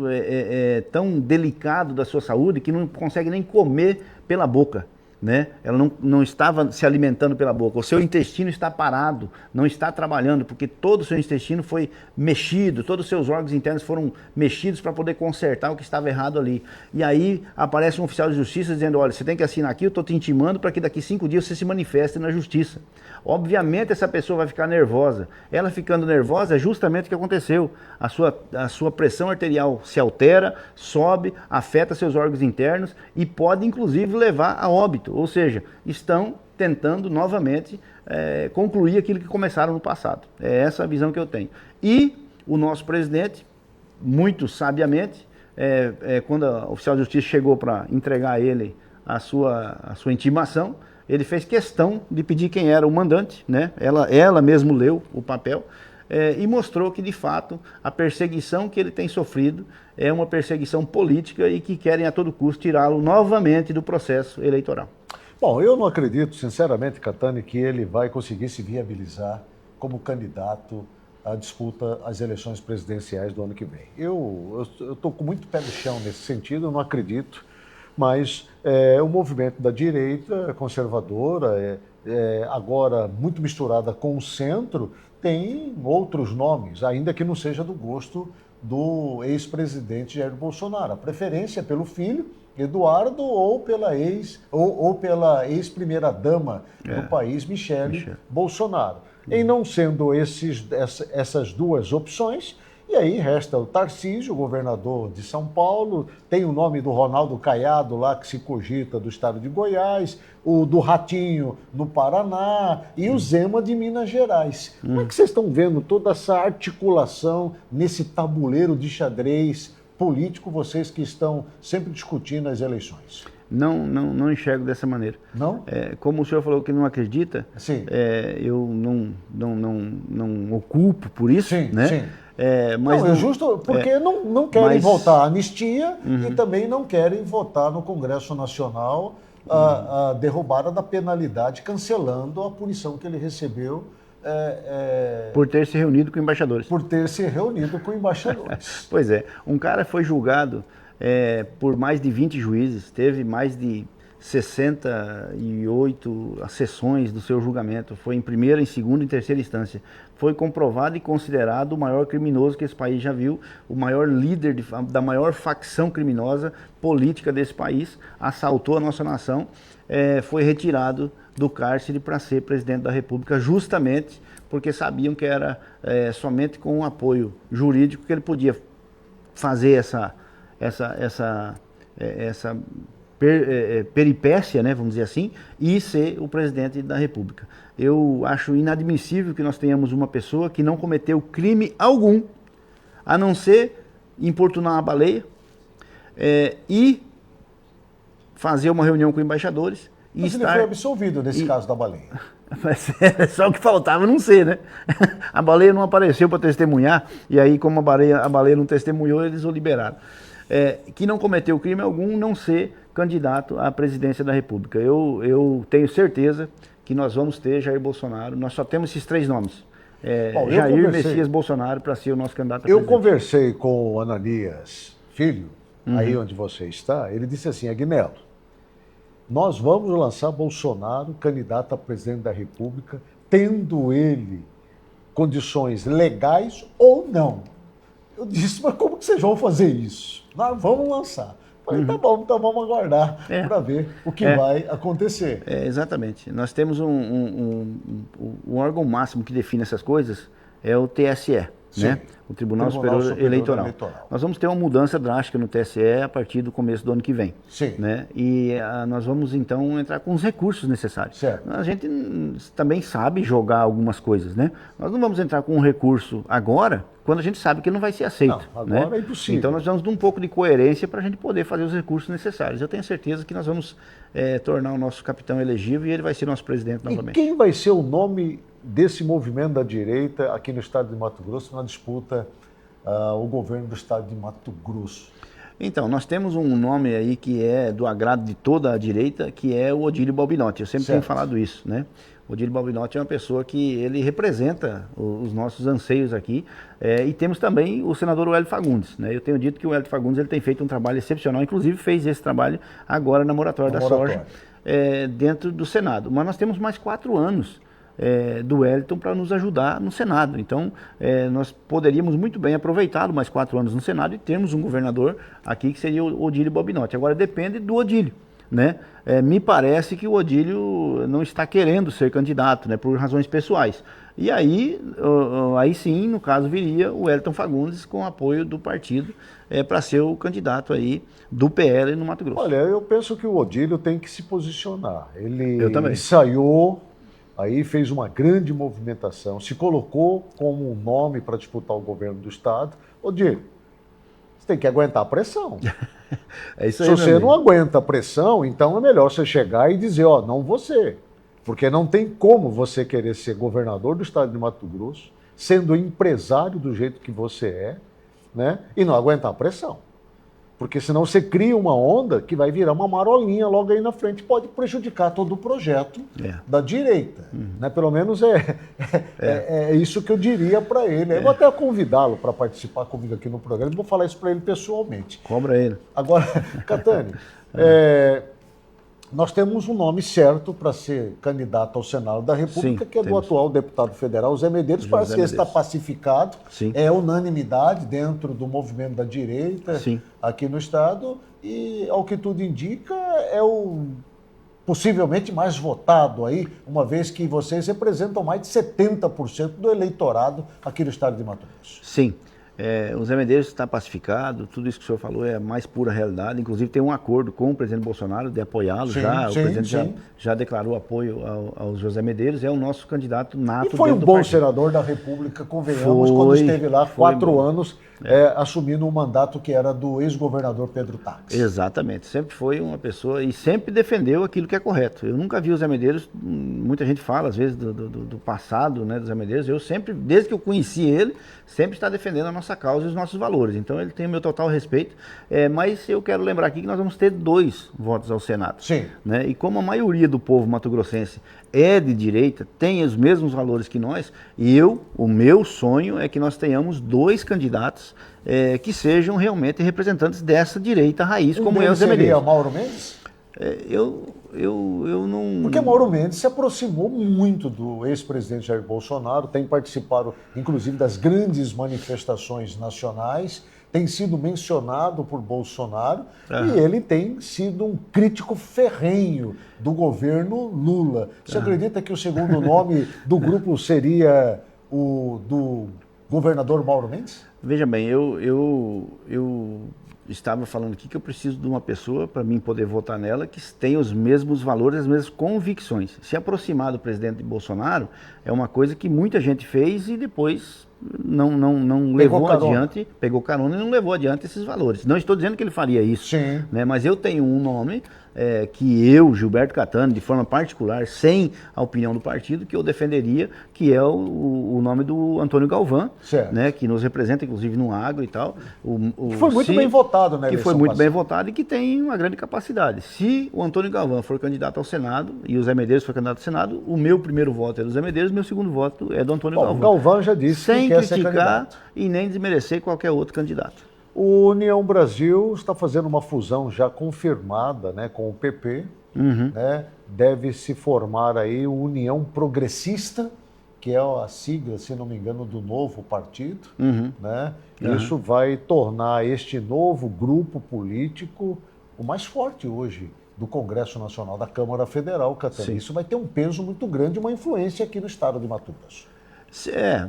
tão delicado da sua saúde que não consegue nem comer pela boca, né? Ela não estava se alimentando pela boca. O seu intestino está parado, não está trabalhando, porque todo o seu intestino foi mexido, todos os seus órgãos internos foram mexidos para poder consertar o que estava errado ali. E aí aparece um oficial de justiça dizendo, olha, você tem que assinar aqui, eu estou te intimando para que daqui 5 dias você se manifeste na justiça. Obviamente essa pessoa vai ficar nervosa. Ela ficando nervosa é justamente o que aconteceu. A sua pressão arterial se altera, sobe, afeta seus órgãos internos e pode inclusive levar a óbito. Ou seja, estão tentando novamente concluir aquilo que começaram no passado. É essa a visão que eu tenho. E o nosso presidente, muito sabiamente, quando o oficial de justiça chegou para entregar a ele a sua intimação, ele fez questão de pedir quem era o mandante, né? Ela mesmo leu o papel e mostrou que, de fato, a perseguição que ele tem sofrido é uma perseguição política e que querem a todo custo tirá-lo novamente do processo eleitoral. Bom, eu não acredito, sinceramente, Catani, que ele vai conseguir se viabilizar como candidato à disputa às eleições presidenciais do ano que vem. Eu estou com muito pé no chão nesse sentido, eu não acredito. Mas o movimento da direita conservadora, agora muito misturada com o centro, tem outros nomes, ainda que não seja do gosto do ex-presidente Jair Bolsonaro. A preferência é pelo filho, Eduardo, ou pela ex-primeira-dama do país, Michele Bolsonaro. Em não sendo essas duas opções, e aí resta o Tarcísio, governador de São Paulo, tem o nome do Ronaldo Caiado lá, que se cogita, do estado de Goiás, o do Ratinho no Paraná e o Zema de Minas Gerais. Como é que vocês estão vendo toda essa articulação nesse tabuleiro de xadrez político, vocês que estão sempre discutindo as eleições? Não enxergo dessa maneira. Não? Como o senhor falou que não acredita, eu não ocupo por isso, sim, né? Sim. Mas não, é justo porque não querem votar a anistia e também não querem votar no Congresso Nacional a derrubada da penalidade, cancelando a punição que ele recebeu. Por ter se reunido com embaixadores. Por ter se reunido com embaixadores. Pois é, um cara foi julgado por mais de 20 juízes, teve mais de 68 sessões do seu julgamento, foi em primeira, em segunda e terceira instância. Foi comprovado e considerado o maior criminoso que esse país já viu, o maior líder da maior facção criminosa política desse país, assaltou a nossa nação, foi retirado do cárcere para ser presidente da República, justamente porque sabiam que era somente com um apoio jurídico que ele podia fazer essa peripécia, né, vamos dizer assim, e ser o presidente da República. Eu acho inadmissível que nós tenhamos uma pessoa que não cometeu crime algum, a não ser importunar uma baleia e fazer uma reunião com embaixadores. Mas ele foi absolvido nesse caso da baleia. Mas só o que faltava não ser, né? A baleia não apareceu para testemunhar, e aí como a baleia não testemunhou, eles o liberaram. Que não cometeu crime algum, não ser candidato à presidência da República. Eu tenho certeza que nós vamos ter Jair Bolsonaro. Nós só temos esses 3 nomes. Jair Messias Bolsonaro para ser o nosso candidato a presidente. Eu conversei com o Ananias Filho, aí onde você está. Ele disse assim, Agnello, nós vamos lançar Bolsonaro candidato a presidente da República, tendo ele condições legais ou não. Eu disse, mas como que vocês vão fazer isso? Nós vamos lançar. Falei, tá bom, então vamos aguardar para ver o que vai acontecer. Exatamente. Nós temos um órgão máximo que define essas coisas, é o TSE. né? O Tribunal Superior Eleitoral. Nós vamos ter uma mudança drástica no TSE a partir do começo do ano que vem. Sim. Né? E nós vamos então entrar com os recursos necessários. Certo. A gente também sabe jogar algumas coisas, né? Nós não vamos entrar com um recurso agora, quando a gente sabe que ele não vai ser aceito. Não, agora né? é impossível. Então nós vamos dar um pouco de coerência para a gente poder fazer os recursos necessários. Eu tenho certeza que nós vamos tornar o nosso capitão elegível e ele vai ser nosso presidente novamente. E quem vai ser o nome desse movimento da direita aqui no estado de Mato Grosso na disputa o governo do estado de Mato Grosso? Então, nós temos um nome aí que é do agrado de toda a direita, que é o Odílio Balbinotti. Eu sempre tenho falado isso, né? O Odílio Balbinotti é uma pessoa que ele representa os nossos anseios aqui. E temos também o senador Wellington Fagundes, né? Eu tenho dito que o Wellington Fagundes ele tem feito um trabalho excepcional, inclusive fez esse trabalho agora na moratória da soja dentro do Senado. Mas nós temos mais 4 anos do Wellington para nos ajudar no Senado. Então, nós poderíamos muito bem aproveitar mais 4 anos no Senado e termos um governador aqui que seria o Odílio Balbinotti. Agora, depende do Odílio, né? Me parece que o Odílio não está querendo ser candidato, né, por razões pessoais. E aí sim, no caso, viria o Wellington Fagundes com apoio do partido para ser o candidato aí do PL no Mato Grosso. Olha, eu penso que o Odílio tem que se posicionar. Ele Eu também. ensaiou, aí fez uma grande movimentação, se colocou como um nome para disputar o governo do estado. Odílio, você tem que aguentar a pressão. É isso aí, se você não aguenta a pressão, então é melhor você chegar e dizer, não você. Porque não tem como você querer ser governador do estado de Mato Grosso, sendo empresário do jeito que você é, né? E não aguentar a pressão. Porque senão você cria uma onda que vai virar uma marolinha logo aí na frente, pode prejudicar todo o projeto da direita. Né? Pelo menos é isso que eu diria para ele. Eu vou até convidá-lo para participar comigo aqui no programa, vou falar isso para ele pessoalmente. Cobra ele. Agora, Catani, nós temos um nome certo para ser candidato ao Senado da República, que é do atual deputado federal, Zé Medeiros. Parece que ele está pacificado, é unanimidade dentro do movimento da direita aqui no estado, e ao que tudo indica é o possivelmente mais votado aí, uma vez que vocês representam mais de 70% do eleitorado aqui no estado de Mato Grosso. Sim. O Zé Medeiros está pacificado, tudo isso que o senhor falou é a mais pura realidade. Inclusive tem um acordo com o presidente Bolsonaro de apoiá-lo já. O presidente já declarou apoio ao José Medeiros, é o nosso candidato nato. E foi um bom senador da República, convenhamos, quando esteve lá 4 anos assumindo um mandato que era do ex-governador Pedro Tax. Exatamente, sempre foi uma pessoa e sempre defendeu aquilo que é correto. Eu nunca vi o Zé Medeiros, muita gente fala às vezes do passado, né, do Zé Medeiros, eu sempre, desde que eu conheci ele, sempre está defendendo a nossa causa e os nossos valores. Então ele tem o meu total respeito, mas eu quero lembrar aqui que nós vamos ter 2 votos ao Senado. Sim. Né? E como a maioria do povo mato-grossense é de direita, tem os mesmos valores que nós, e o meu sonho é que nós tenhamos 2 candidatos que sejam realmente representantes dessa direita raiz, como é o Zé Medeiros. Seria Mauro Mendes? Eu não... Porque Mauro Mendes se aproximou muito do ex-presidente Jair Bolsonaro, tem participado, inclusive, das grandes manifestações nacionais, tem sido mencionado por Bolsonaro e ele tem sido um crítico ferrenho do governo Lula. Você acredita que o segundo nome do grupo seria o do governador Mauro Mendes? Veja bem, eu estava falando aqui que eu preciso de uma pessoa, para mim poder votar nela, que tenha os mesmos valores, as mesmas convicções. Se aproximar do presidente Bolsonaro é uma coisa que muita gente fez e depois não levou adiante, pegou carona e não levou adiante esses valores. Não estou dizendo que ele faria isso, né? Mas eu tenho um nome que eu, Gilberto Catani, de forma particular, sem a opinião do partido, que eu defenderia, que é o nome do Antônio Galvão, né? Que nos representa, inclusive, no agro e tal. Que foi muito bem votado, né? Que foi muito bem votado e que tem uma grande capacidade. Se o Antônio Galvão for candidato ao Senado e o Zé Medeiros for candidato ao Senado, o meu primeiro voto é do Zé Medeiros, meu segundo voto é do Antônio Galvão. O Galvão já disse sem que quer ser criticar candidato. E nem desmerecer qualquer outro candidato. O União Brasil está fazendo uma fusão já confirmada, né, com o PP, né? Deve se formar aí o União Progressista, que é a sigla, se não me engano, do novo partido, né? Isso vai tornar este novo grupo político o mais forte hoje do Congresso Nacional da Câmara Federal, Catani. Isso vai ter um peso muito grande, uma influência aqui no estado de Mato Grosso.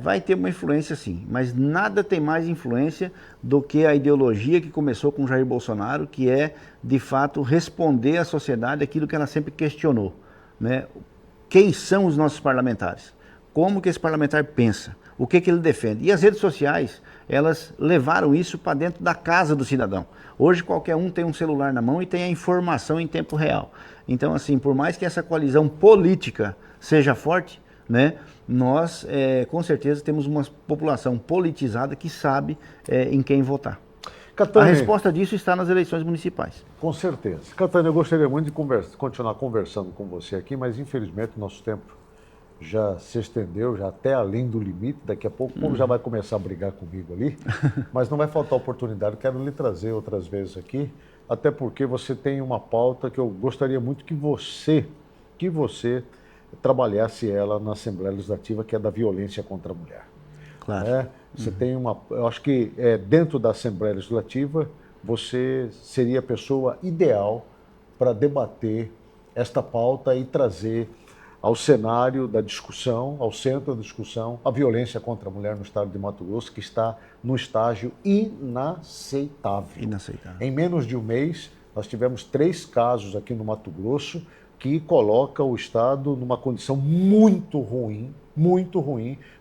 Vai ter uma influência sim, mas nada tem mais influência do que a ideologia que começou com Jair Bolsonaro, que é, de fato, responder à sociedade aquilo que ela sempre questionou, né? Quem são os nossos parlamentares? Como que esse parlamentar pensa? O que ele defende? E as redes sociais, elas levaram isso para dentro da casa do cidadão. Hoje qualquer um tem um celular na mão e tem a informação em tempo real. Então, assim, por mais que essa coalizão política seja forte, né, nós, com certeza, temos uma população politizada que sabe em quem votar. Catani, a resposta disso está nas eleições municipais. Com certeza. Catani, eu gostaria muito de continuar conversando com você aqui, mas infelizmente o nosso tempo já se estendeu, já até além do limite. Daqui a pouco o povo já vai começar a brigar comigo ali, mas não vai faltar oportunidade. Eu quero lhe trazer outras vezes aqui, até porque você tem uma pauta que eu gostaria muito que você trabalhasse ela na Assembleia Legislativa, que é da violência contra a mulher. Claro. Você tem eu acho que dentro da Assembleia Legislativa você seria a pessoa ideal para debater esta pauta e trazer ao cenário da discussão, ao centro da discussão, a violência contra a mulher no estado de Mato Grosso, que está no estágio inaceitável. Inaceitável. Em menos de um mês, nós tivemos 3 casos aqui no Mato Grosso que coloca o estado numa condição muito ruim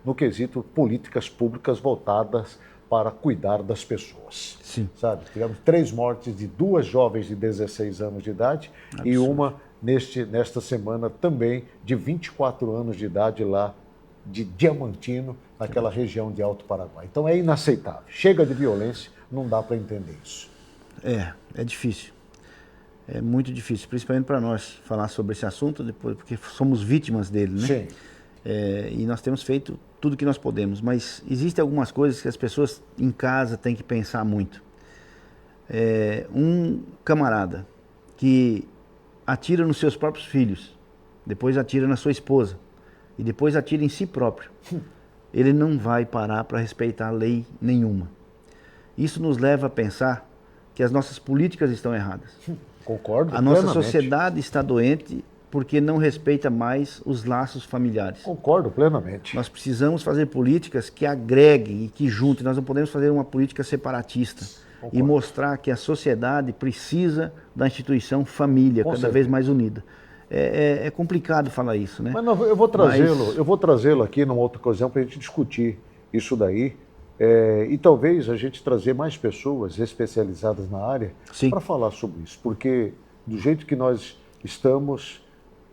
no quesito políticas públicas voltadas para cuidar das pessoas. Sim. Sabe? Tivemos 3 mortes de 2 jovens de 16 anos de idade. Absurdo. E uma nesta semana também de 24 anos de idade lá de Diamantino, naquela região de Alto Paraguai. Então é inaceitável. Chega de violência, não dá para entender isso. É difícil. É muito difícil, principalmente para nós falar sobre esse assunto, depois, porque somos vítimas dele, né? Sim. E nós temos feito tudo o que nós podemos, mas existem algumas coisas que as pessoas em casa têm que pensar muito. Um camarada que atira nos seus próprios filhos, depois atira na sua esposa e depois atira em si próprio, ele não vai parar para respeitar lei nenhuma. Isso nos leva a pensar que as nossas políticas estão erradas. Concordo. A nossa sociedade está doente porque não respeita mais os laços familiares. Concordo plenamente. Nós precisamos fazer políticas que agreguem e que juntem. Nós não podemos fazer uma política separatista. Concordo. E mostrar que a sociedade precisa da instituição família, cada vez mais unida. É complicado falar isso, né? Mas não, eu vou trazê-lo aqui numa outra ocasião para a gente discutir isso daí. E talvez a gente trazer mais pessoas especializadas na área para falar sobre isso, porque do jeito que nós estamos,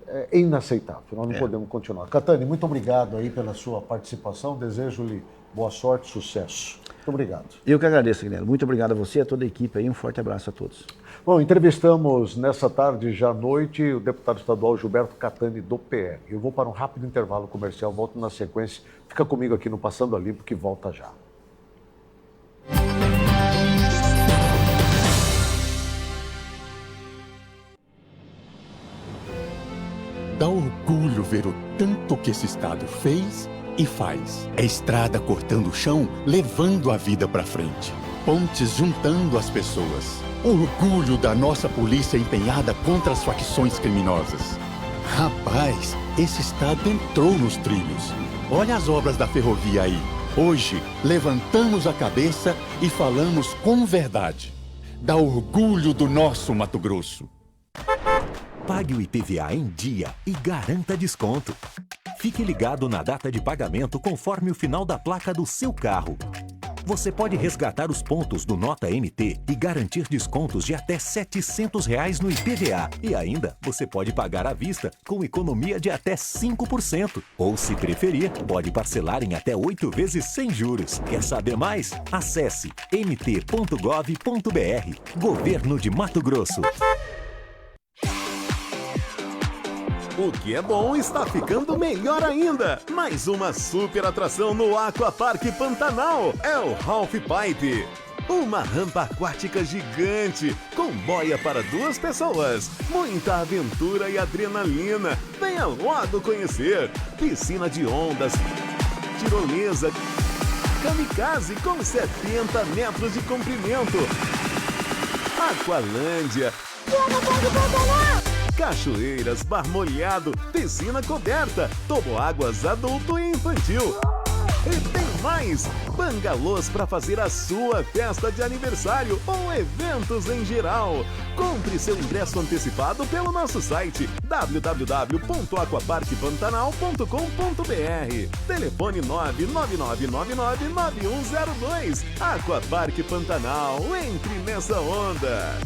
é inaceitável, nós não podemos continuar. Catani, muito obrigado aí pela sua participação, desejo-lhe boa sorte, sucesso. Muito obrigado. Eu que agradeço, Guilherme. Muito obrigado a você e a toda a equipe aí, um forte abraço a todos. Bom, entrevistamos nessa tarde, já à noite, o deputado estadual Gilberto Catani, do PL. Eu vou para um rápido intervalo comercial, volto na sequência. Fica comigo aqui no Passando a Limpo, que volta já. Dá orgulho ver o tanto que esse estado fez e faz. É estrada cortando o chão, levando a vida para frente. Pontes juntando as pessoas. Orgulho da nossa polícia empenhada contra as facções criminosas. Rapaz, esse estado entrou nos trilhos. Olha as obras da ferrovia aí. Hoje, levantamos a cabeça e falamos com verdade. Dá orgulho do nosso Mato Grosso. Pague o IPVA em dia e garanta desconto. Fique ligado na data de pagamento conforme o final da placa do seu carro. Você pode resgatar os pontos do Nota NT e garantir descontos de até R$ 700 no IPVA. E ainda, você pode pagar à vista com economia de até 5%. Ou, se preferir, pode parcelar em até 8 vezes sem juros. Quer saber mais? Acesse nt.gov.br. Governo de Mato Grosso. O que é bom está ficando melhor ainda. Mais uma super atração no Aquapark Pantanal. É o Half Pipe. Uma rampa aquática gigante, com boia para 2 pessoas. Muita aventura e adrenalina. Venha logo conhecer. Piscina de ondas, tirolesa, kamikaze com 70 metros de comprimento. Aqualândia. Cachoeiras, bar molhado, piscina coberta, toboáguas adulto e infantil. E tem mais! Bangalôs para fazer a sua festa de aniversário ou eventos em geral. Compre seu ingresso antecipado pelo nosso site www.aquaparkpantanal.com.br. Telefone 999999102. Aquapark Pantanal, entre nessa onda.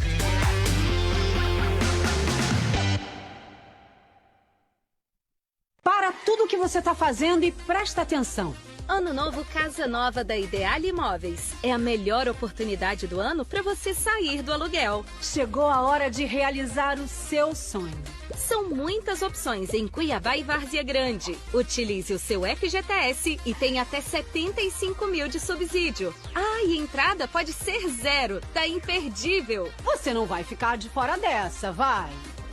Para tudo o que você está fazendo e presta atenção. Ano novo Casa Nova da Ideale Imóveis. É a melhor oportunidade do ano para você sair do aluguel. Chegou a hora de realizar o seu sonho. São muitas opções em Cuiabá e Várzea Grande. Utilize o seu FGTS e tem até 75 mil de subsídio. Ah, e entrada pode ser 0. Tá imperdível. Você não vai ficar de fora dessa, vai.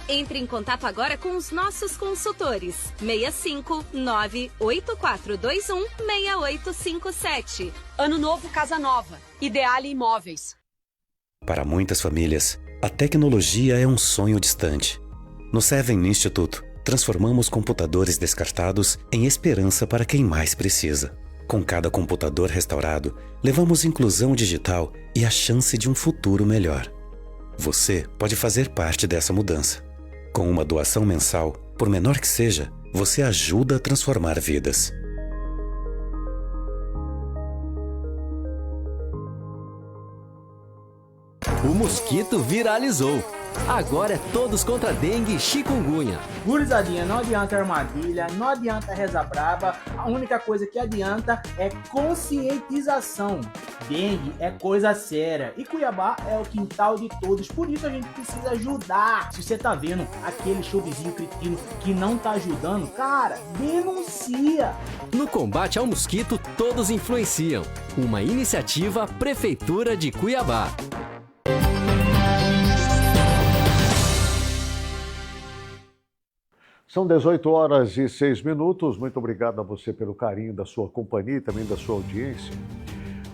Entre em contato agora com os nossos consultores. 65-98421-6857. Ano novo, Casa Nova. Ideale Imóveis. Para muitas famílias, a tecnologia é um sonho distante. No Seven Instituto, transformamos computadores descartados em esperança para quem mais precisa. Com cada computador restaurado, levamos inclusão digital e a chance de um futuro melhor. Você pode fazer parte dessa mudança. Com uma doação mensal, por menor que seja, você ajuda a transformar vidas. O mosquito viralizou. Agora é todos contra dengue e chikungunya. Gurizadinha, não adianta armadilha, não adianta reza braba, a única coisa que adianta é conscientização. Dengue é coisa séria e Cuiabá é o quintal de todos, por isso a gente precisa ajudar. Se você tá vendo aquele showzinho cretino que não tá ajudando, cara, denuncia. No combate ao mosquito, todos influenciam. Uma iniciativa Prefeitura de Cuiabá. São 18h06. Muito obrigado a você pelo carinho da sua companhia e também da sua audiência.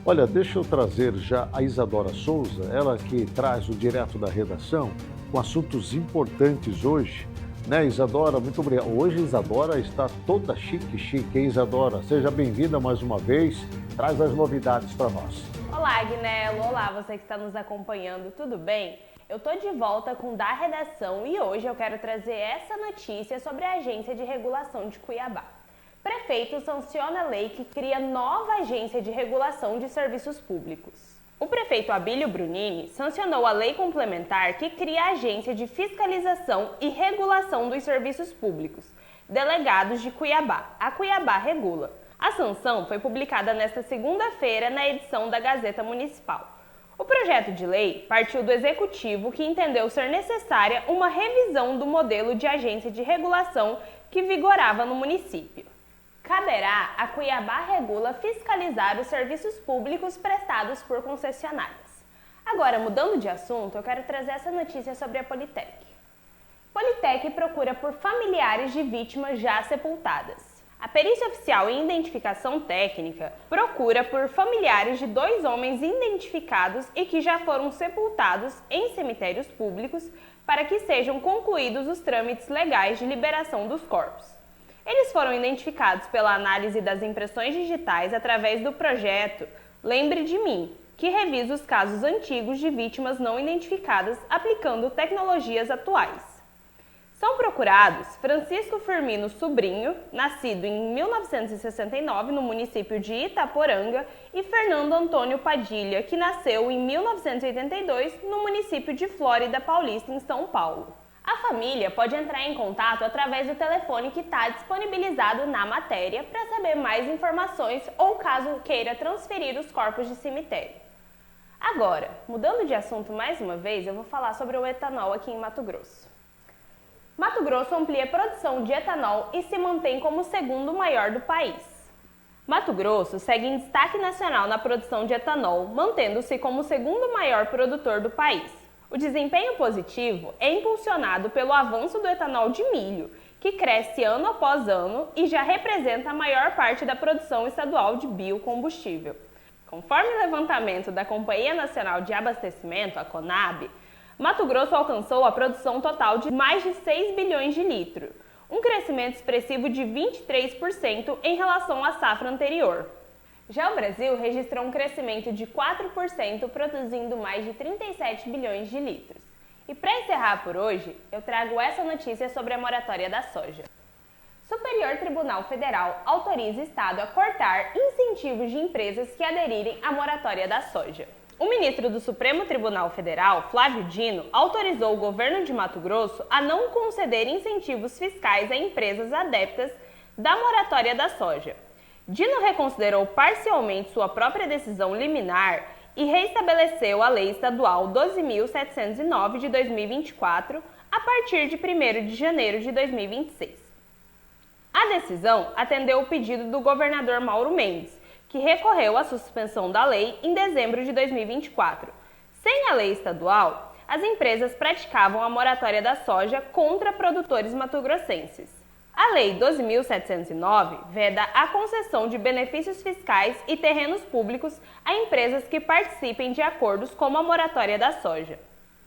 Olha, deixa eu trazer já a Isadora Souza, ela que traz o Direto da Redação com assuntos importantes hoje. Né, Isadora? Muito obrigado. Hoje a Isadora está toda chique, hein, Isadora? Seja bem-vinda mais uma vez. Traz as novidades para nós. Olá, Agnello. Olá, você que está nos acompanhando. Tudo bem? Eu tô de volta com Da Redação e hoje eu quero trazer essa notícia sobre a Agência de Regulação de Cuiabá. Prefeito sanciona a lei que cria nova Agência de Regulação de Serviços Públicos. O prefeito Abílio Brunini sancionou a lei complementar que cria a Agência de Fiscalização e Regulação dos Serviços Públicos, Delegados de Cuiabá, a Cuiabá Regula. A sanção foi publicada nesta segunda-feira na edição da Gazeta Municipal. O projeto de lei partiu do Executivo, que entendeu ser necessária uma revisão do modelo de agência de regulação que vigorava no município. Caberá a Cuiabá Regula fiscalizar os serviços públicos prestados por concessionárias. Agora, mudando de assunto, eu quero trazer essa notícia sobre a Politec. Politec procura por familiares de vítimas já sepultadas. A perícia oficial em identificação técnica procura por familiares de 2 homens identificados e que já foram sepultados em cemitérios públicos para que sejam concluídos os trâmites legais de liberação dos corpos. Eles foram identificados pela análise das impressões digitais através do projeto Lembre de Mim, que revisa os casos antigos de vítimas não identificadas aplicando tecnologias atuais. São procurados Francisco Firmino Sobrinho, nascido em 1969 no município de Itaporanga, e Fernando Antônio Padilha, que nasceu em 1982 no município de Flórida Paulista, em São Paulo. A família pode entrar em contato através do telefone que está disponibilizado na matéria para saber mais informações ou caso queira transferir os corpos de cemitério. Agora, mudando de assunto mais uma vez, eu vou falar sobre o etanol aqui em Mato Grosso. Mato Grosso amplia a produção de etanol e se mantém como o segundo maior do país. Mato Grosso segue em destaque nacional na produção de etanol, mantendo-se como o segundo maior produtor do país. O desempenho positivo é impulsionado pelo avanço do etanol de milho, que cresce ano após ano e já representa a maior parte da produção estadual de biocombustível. Conforme o levantamento da Companhia Nacional de Abastecimento, a CONAB, Mato Grosso alcançou a produção total de mais de 6 bilhões de litros, um crescimento expressivo de 23% em relação à safra anterior. Já o Brasil registrou um crescimento de 4%, produzindo mais de 37 bilhões de litros. E para encerrar por hoje, eu trago essa notícia sobre a moratória da soja. Superior Tribunal Federal autoriza Estado a cortar incentivos de empresas que aderirem à moratória da soja. O ministro do Supremo Tribunal Federal, Flávio Dino, autorizou o governo de Mato Grosso a não conceder incentivos fiscais a empresas adeptas da moratória da soja. Dino reconsiderou parcialmente sua própria decisão liminar e reestabeleceu a Lei Estadual 12.709 de 2024 a partir de 1º de janeiro de 2026. A decisão atendeu o pedido do governador Mauro Mendes, que recorreu à suspensão da lei em dezembro de 2024. Sem a lei estadual, as empresas praticavam a moratória da soja contra produtores matogrossenses. A Lei 12.709 veda a concessão de benefícios fiscais e terrenos públicos a empresas que participem de acordos como a moratória da soja.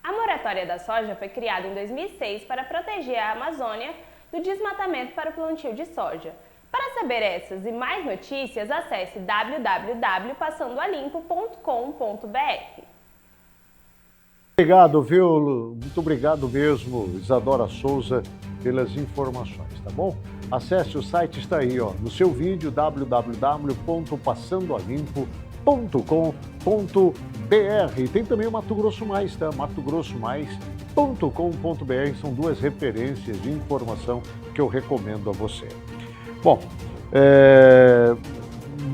A moratória da soja foi criada em 2006 para proteger a Amazônia do desmatamento para o plantio de soja. Para saber essas e mais notícias, acesse www.passandoalimpo.com.br. Obrigado, viu? Muito obrigado mesmo, Isadora Souza, pelas informações, tá bom? Acesse o site, está aí, ó, no seu vídeo, www.passandoalimpo.com.br. Tem também o Mato Grosso Mais, tá? matogrosomais.com.br, são duas referências de informação que eu recomendo a você. Bom,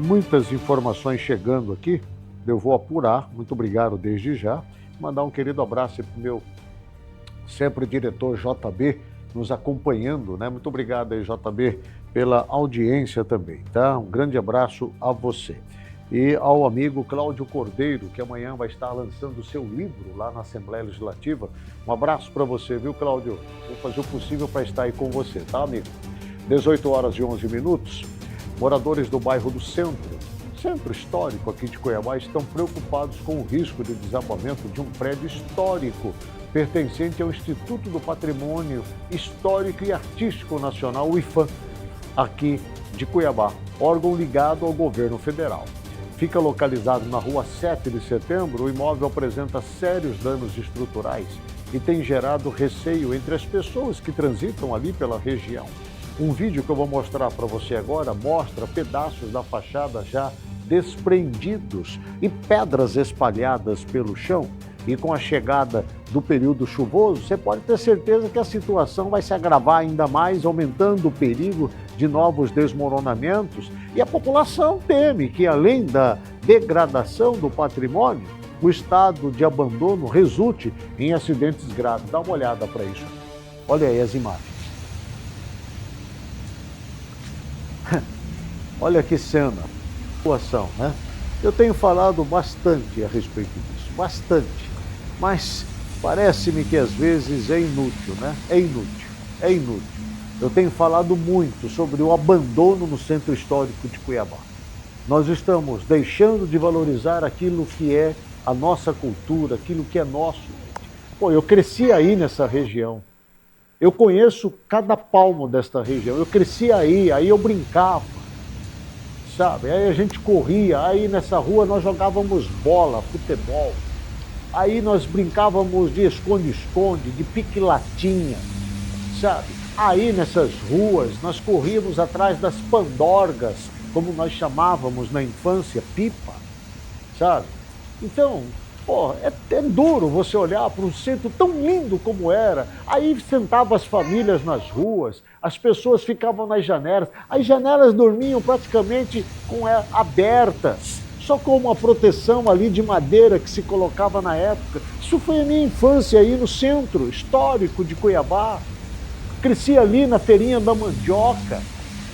muitas informações chegando aqui, eu vou apurar, muito obrigado desde já. Mandar um querido abraço para o meu sempre diretor JB, nos acompanhando, né? Muito obrigado aí, JB, pela audiência também, tá? Um grande abraço a você. E ao amigo Cláudio Cordeiro, que amanhã vai estar lançando o seu livro lá na Assembleia Legislativa. Um abraço para você, viu, Cláudio? Vou fazer o possível para estar aí com você, tá, amigo? 18h11. Moradores do bairro do Centro Histórico aqui de Cuiabá, estão preocupados com o risco de desabamento de um prédio histórico pertencente ao Instituto do Patrimônio Histórico e Artístico Nacional, o IFAM, aqui de Cuiabá, órgão ligado ao governo federal. Fica localizado na rua 7 de setembro, o imóvel apresenta sérios danos estruturais e tem gerado receio entre as pessoas que transitam ali pela região. Um vídeo que eu vou mostrar para você agora mostra pedaços da fachada já desprendidos e pedras espalhadas pelo chão. E com a chegada do período chuvoso, você pode ter certeza que a situação vai se agravar ainda mais, aumentando o perigo de novos desmoronamentos. E a população teme que, além da degradação do patrimônio, o estado de abandono resulte em acidentes graves. Dá uma olhada para isso. Olha aí as imagens. Olha que cena, situação, né? Eu tenho falado bastante a respeito disso, bastante, mas parece-me que às vezes é inútil, né? É inútil. Eu tenho falado muito sobre o abandono no Centro Histórico de Cuiabá. Nós estamos deixando de valorizar aquilo que é a nossa cultura, aquilo que é nosso. Pô, eu cresci aí nessa região. Eu conheço cada palmo desta região. Eu cresci aí eu brincava, sabe? Aí a gente corria, aí nessa rua nós jogávamos bola, futebol. Aí nós brincávamos de esconde-esconde, de pique-latinha, sabe? Aí nessas ruas nós corríamos atrás das pandorgas, como nós chamávamos na infância, pipa, sabe? Então, pô, é duro você olhar para um centro tão lindo como era. Aí sentavam as famílias nas ruas, as pessoas ficavam nas janelas. As janelas dormiam praticamente abertas, só com uma proteção ali de madeira que se colocava na época. Isso foi a minha infância aí no Centro Histórico de Cuiabá. Cresci ali na Feirinha da Mandioca,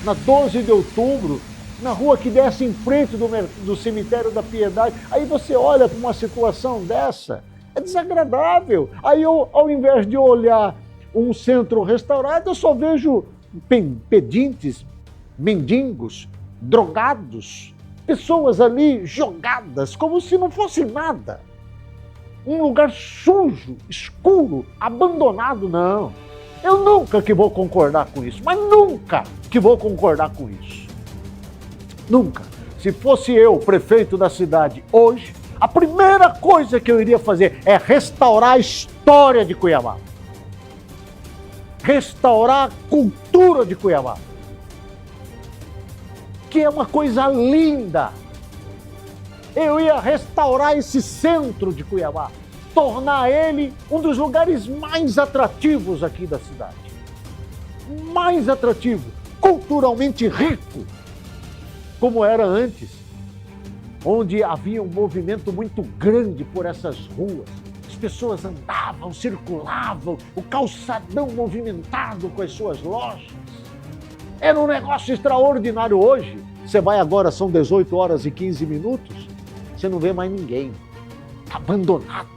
na 12 de outubro, na rua que desce em frente do Cemitério da Piedade. Aí você olha para uma situação dessa, é desagradável. Aí eu, ao invés de olhar um centro restaurado, eu só vejo pedintes, mendigos, drogados, pessoas ali jogadas como se não fosse nada. Um lugar sujo, escuro, abandonado, não. Eu nunca que vou concordar com isso, mas nunca que vou concordar com isso. Nunca. Se fosse eu, prefeito da cidade, hoje, a primeira coisa que eu iria fazer é restaurar a história de Cuiabá. Restaurar a cultura de Cuiabá. Que é uma coisa linda. Eu ia restaurar esse centro de Cuiabá, tornar ele um dos lugares mais atrativos aqui da cidade. Mais atrativo, culturalmente rico, como era antes, onde havia um movimento muito grande por essas ruas. As pessoas andavam, circulavam, o calçadão movimentado com as suas lojas. Era um negócio extraordinário. Hoje, você vai agora, são 18 horas e 15 minutos, você não vê mais ninguém. Abandonado.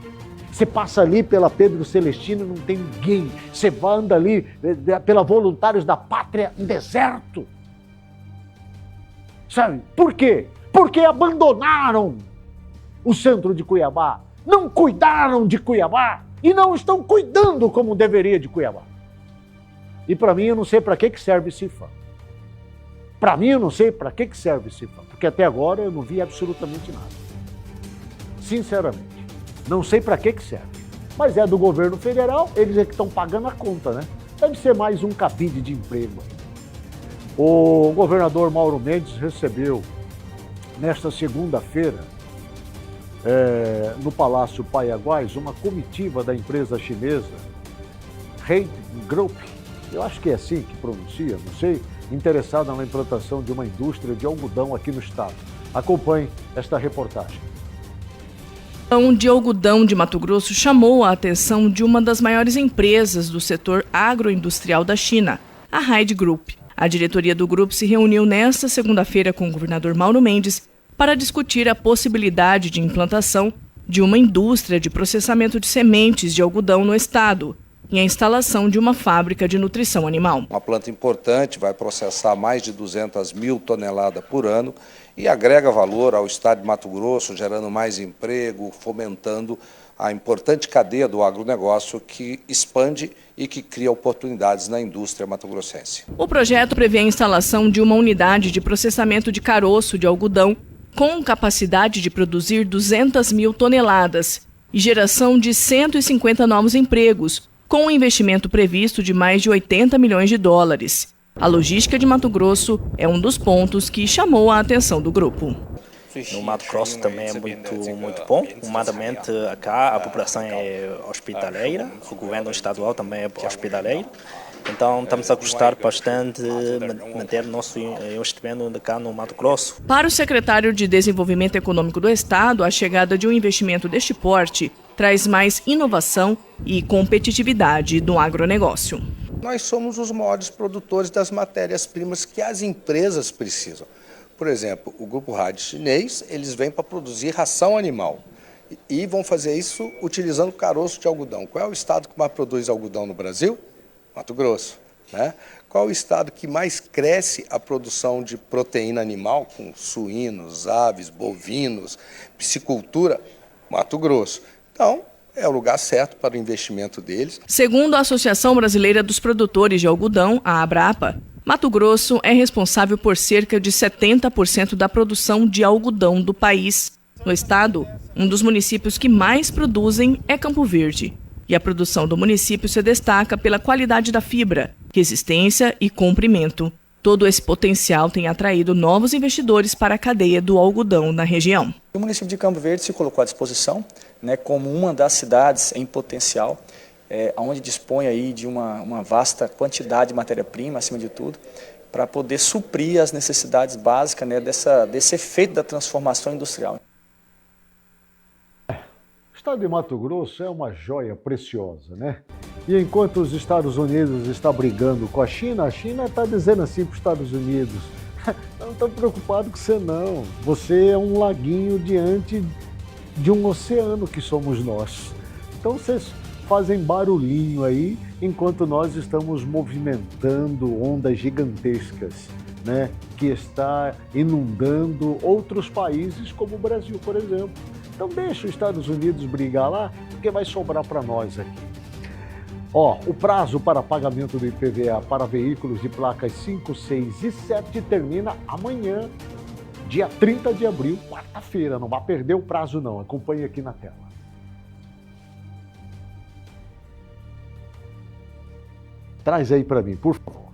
Você passa ali pela Pedro Celestino, não tem ninguém. Você anda ali pela Voluntários da Pátria, um deserto. Sabe? Por quê? Porque abandonaram o centro de Cuiabá, não cuidaram de Cuiabá e não estão cuidando como deveria de Cuiabá. E para mim, eu não sei para que serve CIFAM. Para mim, eu não sei para que serve CIFAM, porque até agora eu não vi absolutamente nada. Sinceramente, não sei para que serve. Mas é do governo federal, eles é que estão pagando a conta, né? Deve ser mais um cabide de emprego. O governador Mauro Mendes recebeu, nesta segunda-feira, no Palácio Paiaguás, uma comitiva da empresa chinesa Haidt Group, eu acho que é assim que pronuncia, não sei, interessada na implantação de uma indústria de algodão aqui no estado. Acompanhe esta reportagem. De algodão de Mato Grosso chamou a atenção de uma das maiores empresas do setor agroindustrial da China, a Haidt Group. A diretoria do grupo se reuniu nesta segunda-feira com o governador Mauro Mendes para discutir a possibilidade de implantação de uma indústria de processamento de sementes de algodão no estado e a instalação de uma fábrica de nutrição animal. Uma planta importante, vai processar mais de 200 mil toneladas por ano e agrega valor ao estado de Mato Grosso, gerando mais emprego, fomentando a importante cadeia do agronegócio que expande e que cria oportunidades na indústria mato-grossense. O projeto prevê a instalação de uma unidade de processamento de caroço de algodão com capacidade de produzir 200 mil toneladas e geração de 150 novos empregos, com um investimento previsto de mais de 80 milhões de dólares. A logística de Mato Grosso é um dos pontos que chamou a atenção do grupo. No Mato Grosso também é muito bom, humanamente cá a população é hospitaleira, o governo estadual também é hospitaleiro, então estamos a gostar bastante de manter nosso investimento cá no Mato Grosso. Para o secretário de Desenvolvimento Econômico do Estado, a chegada de um investimento deste porte traz mais inovação e competitividade no agronegócio. Nós somos os maiores produtores das matérias-primas que as empresas precisam. Por exemplo, o Grupo Haidt chinês, eles vêm para produzir ração animal e vão fazer isso utilizando caroço de algodão. Qual é o estado que mais produz algodão no Brasil? Mato Grosso. Né? Qual é o estado que mais cresce a produção de proteína animal, com suínos, aves, bovinos, piscicultura? Mato Grosso. Então, é o lugar certo para o investimento deles. Segundo a Associação Brasileira dos Produtores de Algodão, a Abrapa, Mato Grosso é responsável por cerca de 70% da produção de algodão do país. No estado, um dos municípios que mais produzem é Campo Verde. E a produção do município se destaca pela qualidade da fibra, resistência e comprimento. Todo esse potencial tem atraído novos investidores para a cadeia do algodão na região. O município de Campo Verde se colocou à disposição, como uma das cidades em potencial, onde dispõe aí de uma vasta quantidade de matéria-prima, acima de tudo, para poder suprir as necessidades básicas desse efeito da transformação industrial. O estado de Mato Grosso é uma joia preciosa, né? E enquanto os Estados Unidos estão brigando com a China está dizendo assim para os Estados Unidos: não estou preocupado com você não, você é um laguinho diante de um oceano que somos nós. Então vocês fazem barulhinho aí, enquanto nós estamos movimentando ondas gigantescas, né? Que está inundando outros países como o Brasil, por exemplo. Então deixa os Estados Unidos brigar lá, porque vai sobrar para nós aqui. O prazo para pagamento do IPVA para veículos de placas 5, 6 e 7 termina amanhã, dia 30 de abril, quarta-feira. Não vai perder o prazo não, acompanhe aqui na tela. Traz aí para mim, por favor.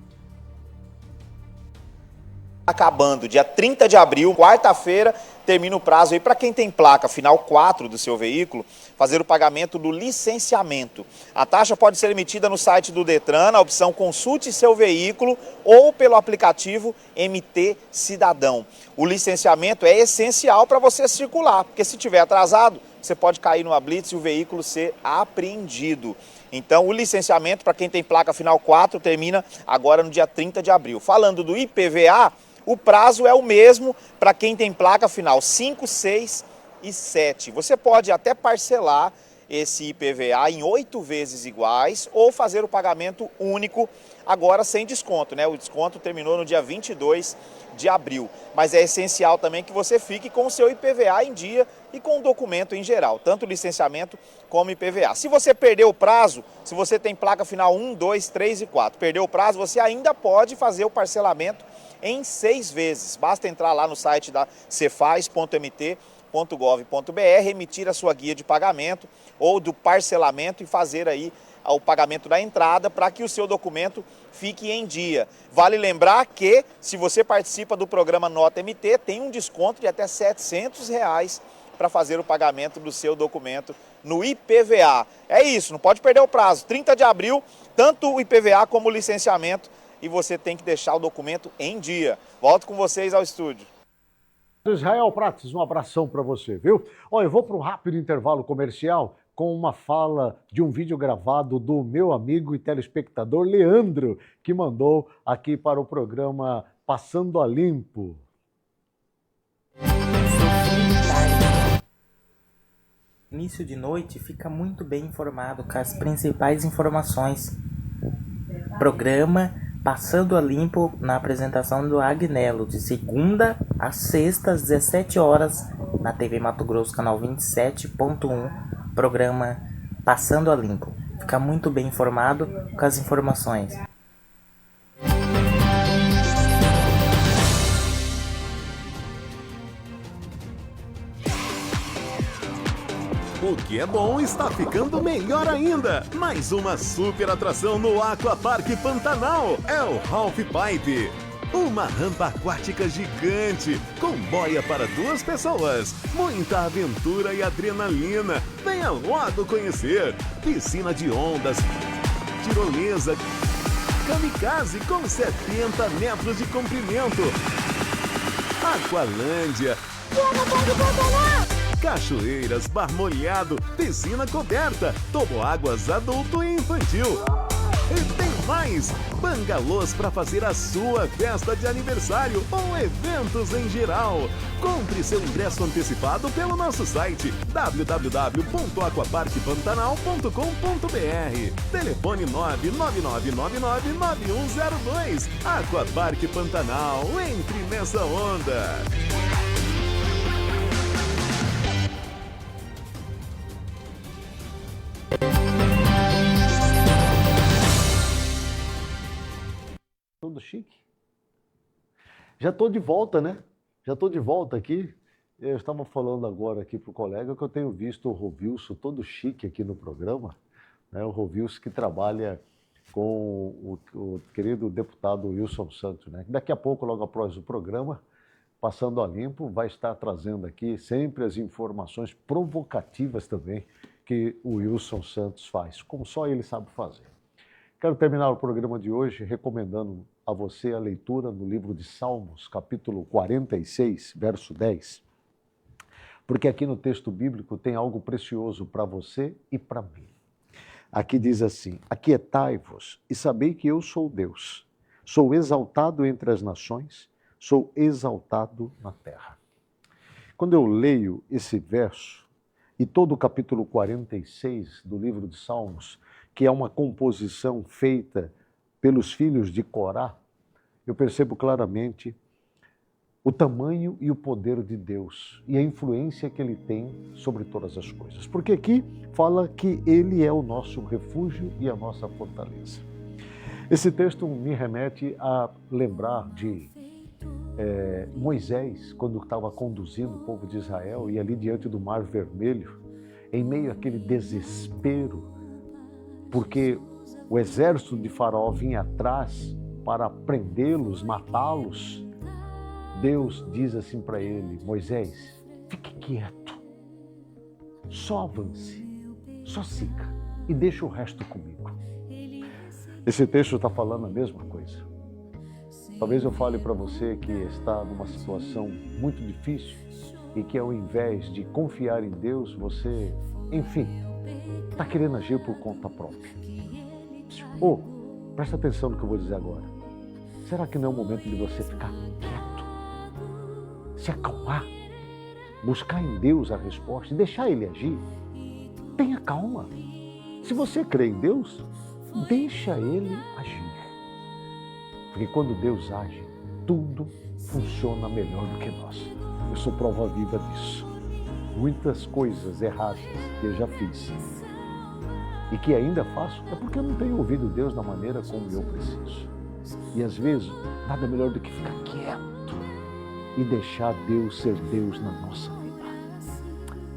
Acabando, dia 30 de abril, quarta-feira, termina o prazo aí para quem tem placa final 4 do seu veículo, fazer o pagamento do licenciamento. A taxa pode ser emitida no site do Detran, na opção Consulte seu veículo ou pelo aplicativo MT Cidadão. O licenciamento é essencial para você circular, porque se tiver atrasado, você pode cair numa blitz e o veículo ser apreendido. Então, o licenciamento para quem tem placa final 4 termina agora no dia 30 de abril. Falando do IPVA, o prazo é o mesmo para quem tem placa final 5, 6 e 7. Você pode até parcelar esse IPVA em 8 vezes iguais ou fazer o pagamento único agora sem desconto, né? O desconto terminou no dia 22 de abril. Mas é essencial também que você fique com o seu IPVA em dia e com o documento em geral, tanto licenciamento como IPVA. Se você perdeu o prazo, se você tem placa final 1, 2, 3 e 4, perdeu o prazo, você ainda pode fazer o parcelamento em 6 vezes. Basta entrar lá no site da cefaz.mt.gov.br, emitir a sua guia de pagamento ou do parcelamento e fazer aí o pagamento da entrada para que o seu documento fique em dia. Vale lembrar que, se você participa do programa Nota MT, tem um desconto de até R$ 700 para fazer o pagamento do seu documento no IPVA. É isso, não pode perder o prazo. 30 de abril, tanto o IPVA como o licenciamento, e você tem que deixar o documento em dia. Volto com vocês ao estúdio. Israel Prates, um abração para você, viu? Olha, eu vou para um rápido intervalo comercial com uma fala de um vídeo gravado do meu amigo e telespectador Leandro, que mandou aqui para o programa Passando a Limpo. Início de noite, fica muito bem informado com as principais informações. Programa Passando a Limpo, na apresentação do Agnello, de segunda a sexta às 17 horas, na TV Mato Grosso, canal 27.1, programa Passando a Limpo. Fica muito bem informado com as informações. O que é bom está ficando melhor ainda. Mais uma super atração no Aquapark Pantanal. É o Half Pipe. Uma rampa aquática gigante, com boia para 2 pessoas. Muita aventura e adrenalina. Venha logo conhecer. Piscina de ondas, tirolesa, kamikaze com 70 metros de comprimento. Aqualândia. Cachoeiras, bar molhado, piscina coberta, toboáguas adulto e infantil. E tem mais! Bangalôs para fazer a sua festa de aniversário ou eventos em geral. Compre seu ingresso antecipado pelo nosso site www.aquaparkpantanal.com.br. Telefone 999999102. Aquapark Pantanal, entre nessa onda. Tudo chique. Já estou de volta, né? Já estou de volta aqui. Eu estava falando agora aqui para o colega que eu tenho visto o Rovilson todo chique aqui no programa, né? O Rovilson que trabalha com o querido deputado Wilson Santos, né? Daqui a pouco, logo após o programa, Passando a Limpo, vai estar trazendo aqui sempre as informações provocativas também que o Wilson Santos faz, como só ele sabe fazer. Quero terminar o programa de hoje recomendando a você a leitura no livro de Salmos, capítulo 46, verso 10, porque aqui no texto bíblico tem algo precioso para você e para mim. Aqui diz assim: aquietai-vos e sabei que eu sou Deus, sou exaltado entre as nações, sou exaltado na terra. Quando eu leio esse verso e todo o capítulo 46 do livro de Salmos, que é uma composição feita pelos filhos de Corá, eu percebo claramente o tamanho e o poder de Deus e a influência que Ele tem sobre todas as coisas. Porque aqui fala que Ele é o nosso refúgio e a nossa fortaleza. Esse texto me remete a lembrar de Moisés, quando estava conduzindo o povo de Israel, e ali diante do Mar Vermelho, em meio àquele desespero, porque o exército de Faraó vinha atrás para prendê-los, matá-los, Deus diz assim para ele: Moisés, fique quieto, só avance, só siga e deixa o resto comigo. Esse texto está falando a mesma coisa. Talvez eu fale para você que está numa situação muito difícil e que ao invés de confiar em Deus, você, enfim, está querendo agir por conta própria. Presta atenção no que eu vou dizer agora. Será que não é o momento de você ficar quieto, se acalmar, buscar em Deus a resposta e deixar Ele agir? Tenha calma. Se você crê em Deus, deixa Ele agir. Porque quando Deus age, tudo funciona melhor do que nós. Eu sou prova viva disso. Muitas coisas erradas que eu já fiz e que ainda faço é porque eu não tenho ouvido Deus da maneira como eu preciso. E às vezes, nada melhor do que ficar quieto e deixar Deus ser Deus na nossa vida.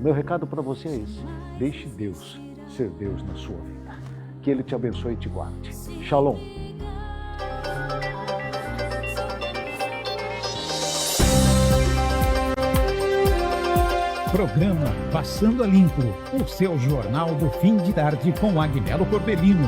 Meu recado para você é esse: deixe Deus ser Deus na sua vida. Que Ele te abençoe e te guarde. Shalom. Programa Passando a Limpo, o seu jornal do fim de tarde com Agnello Corbellino.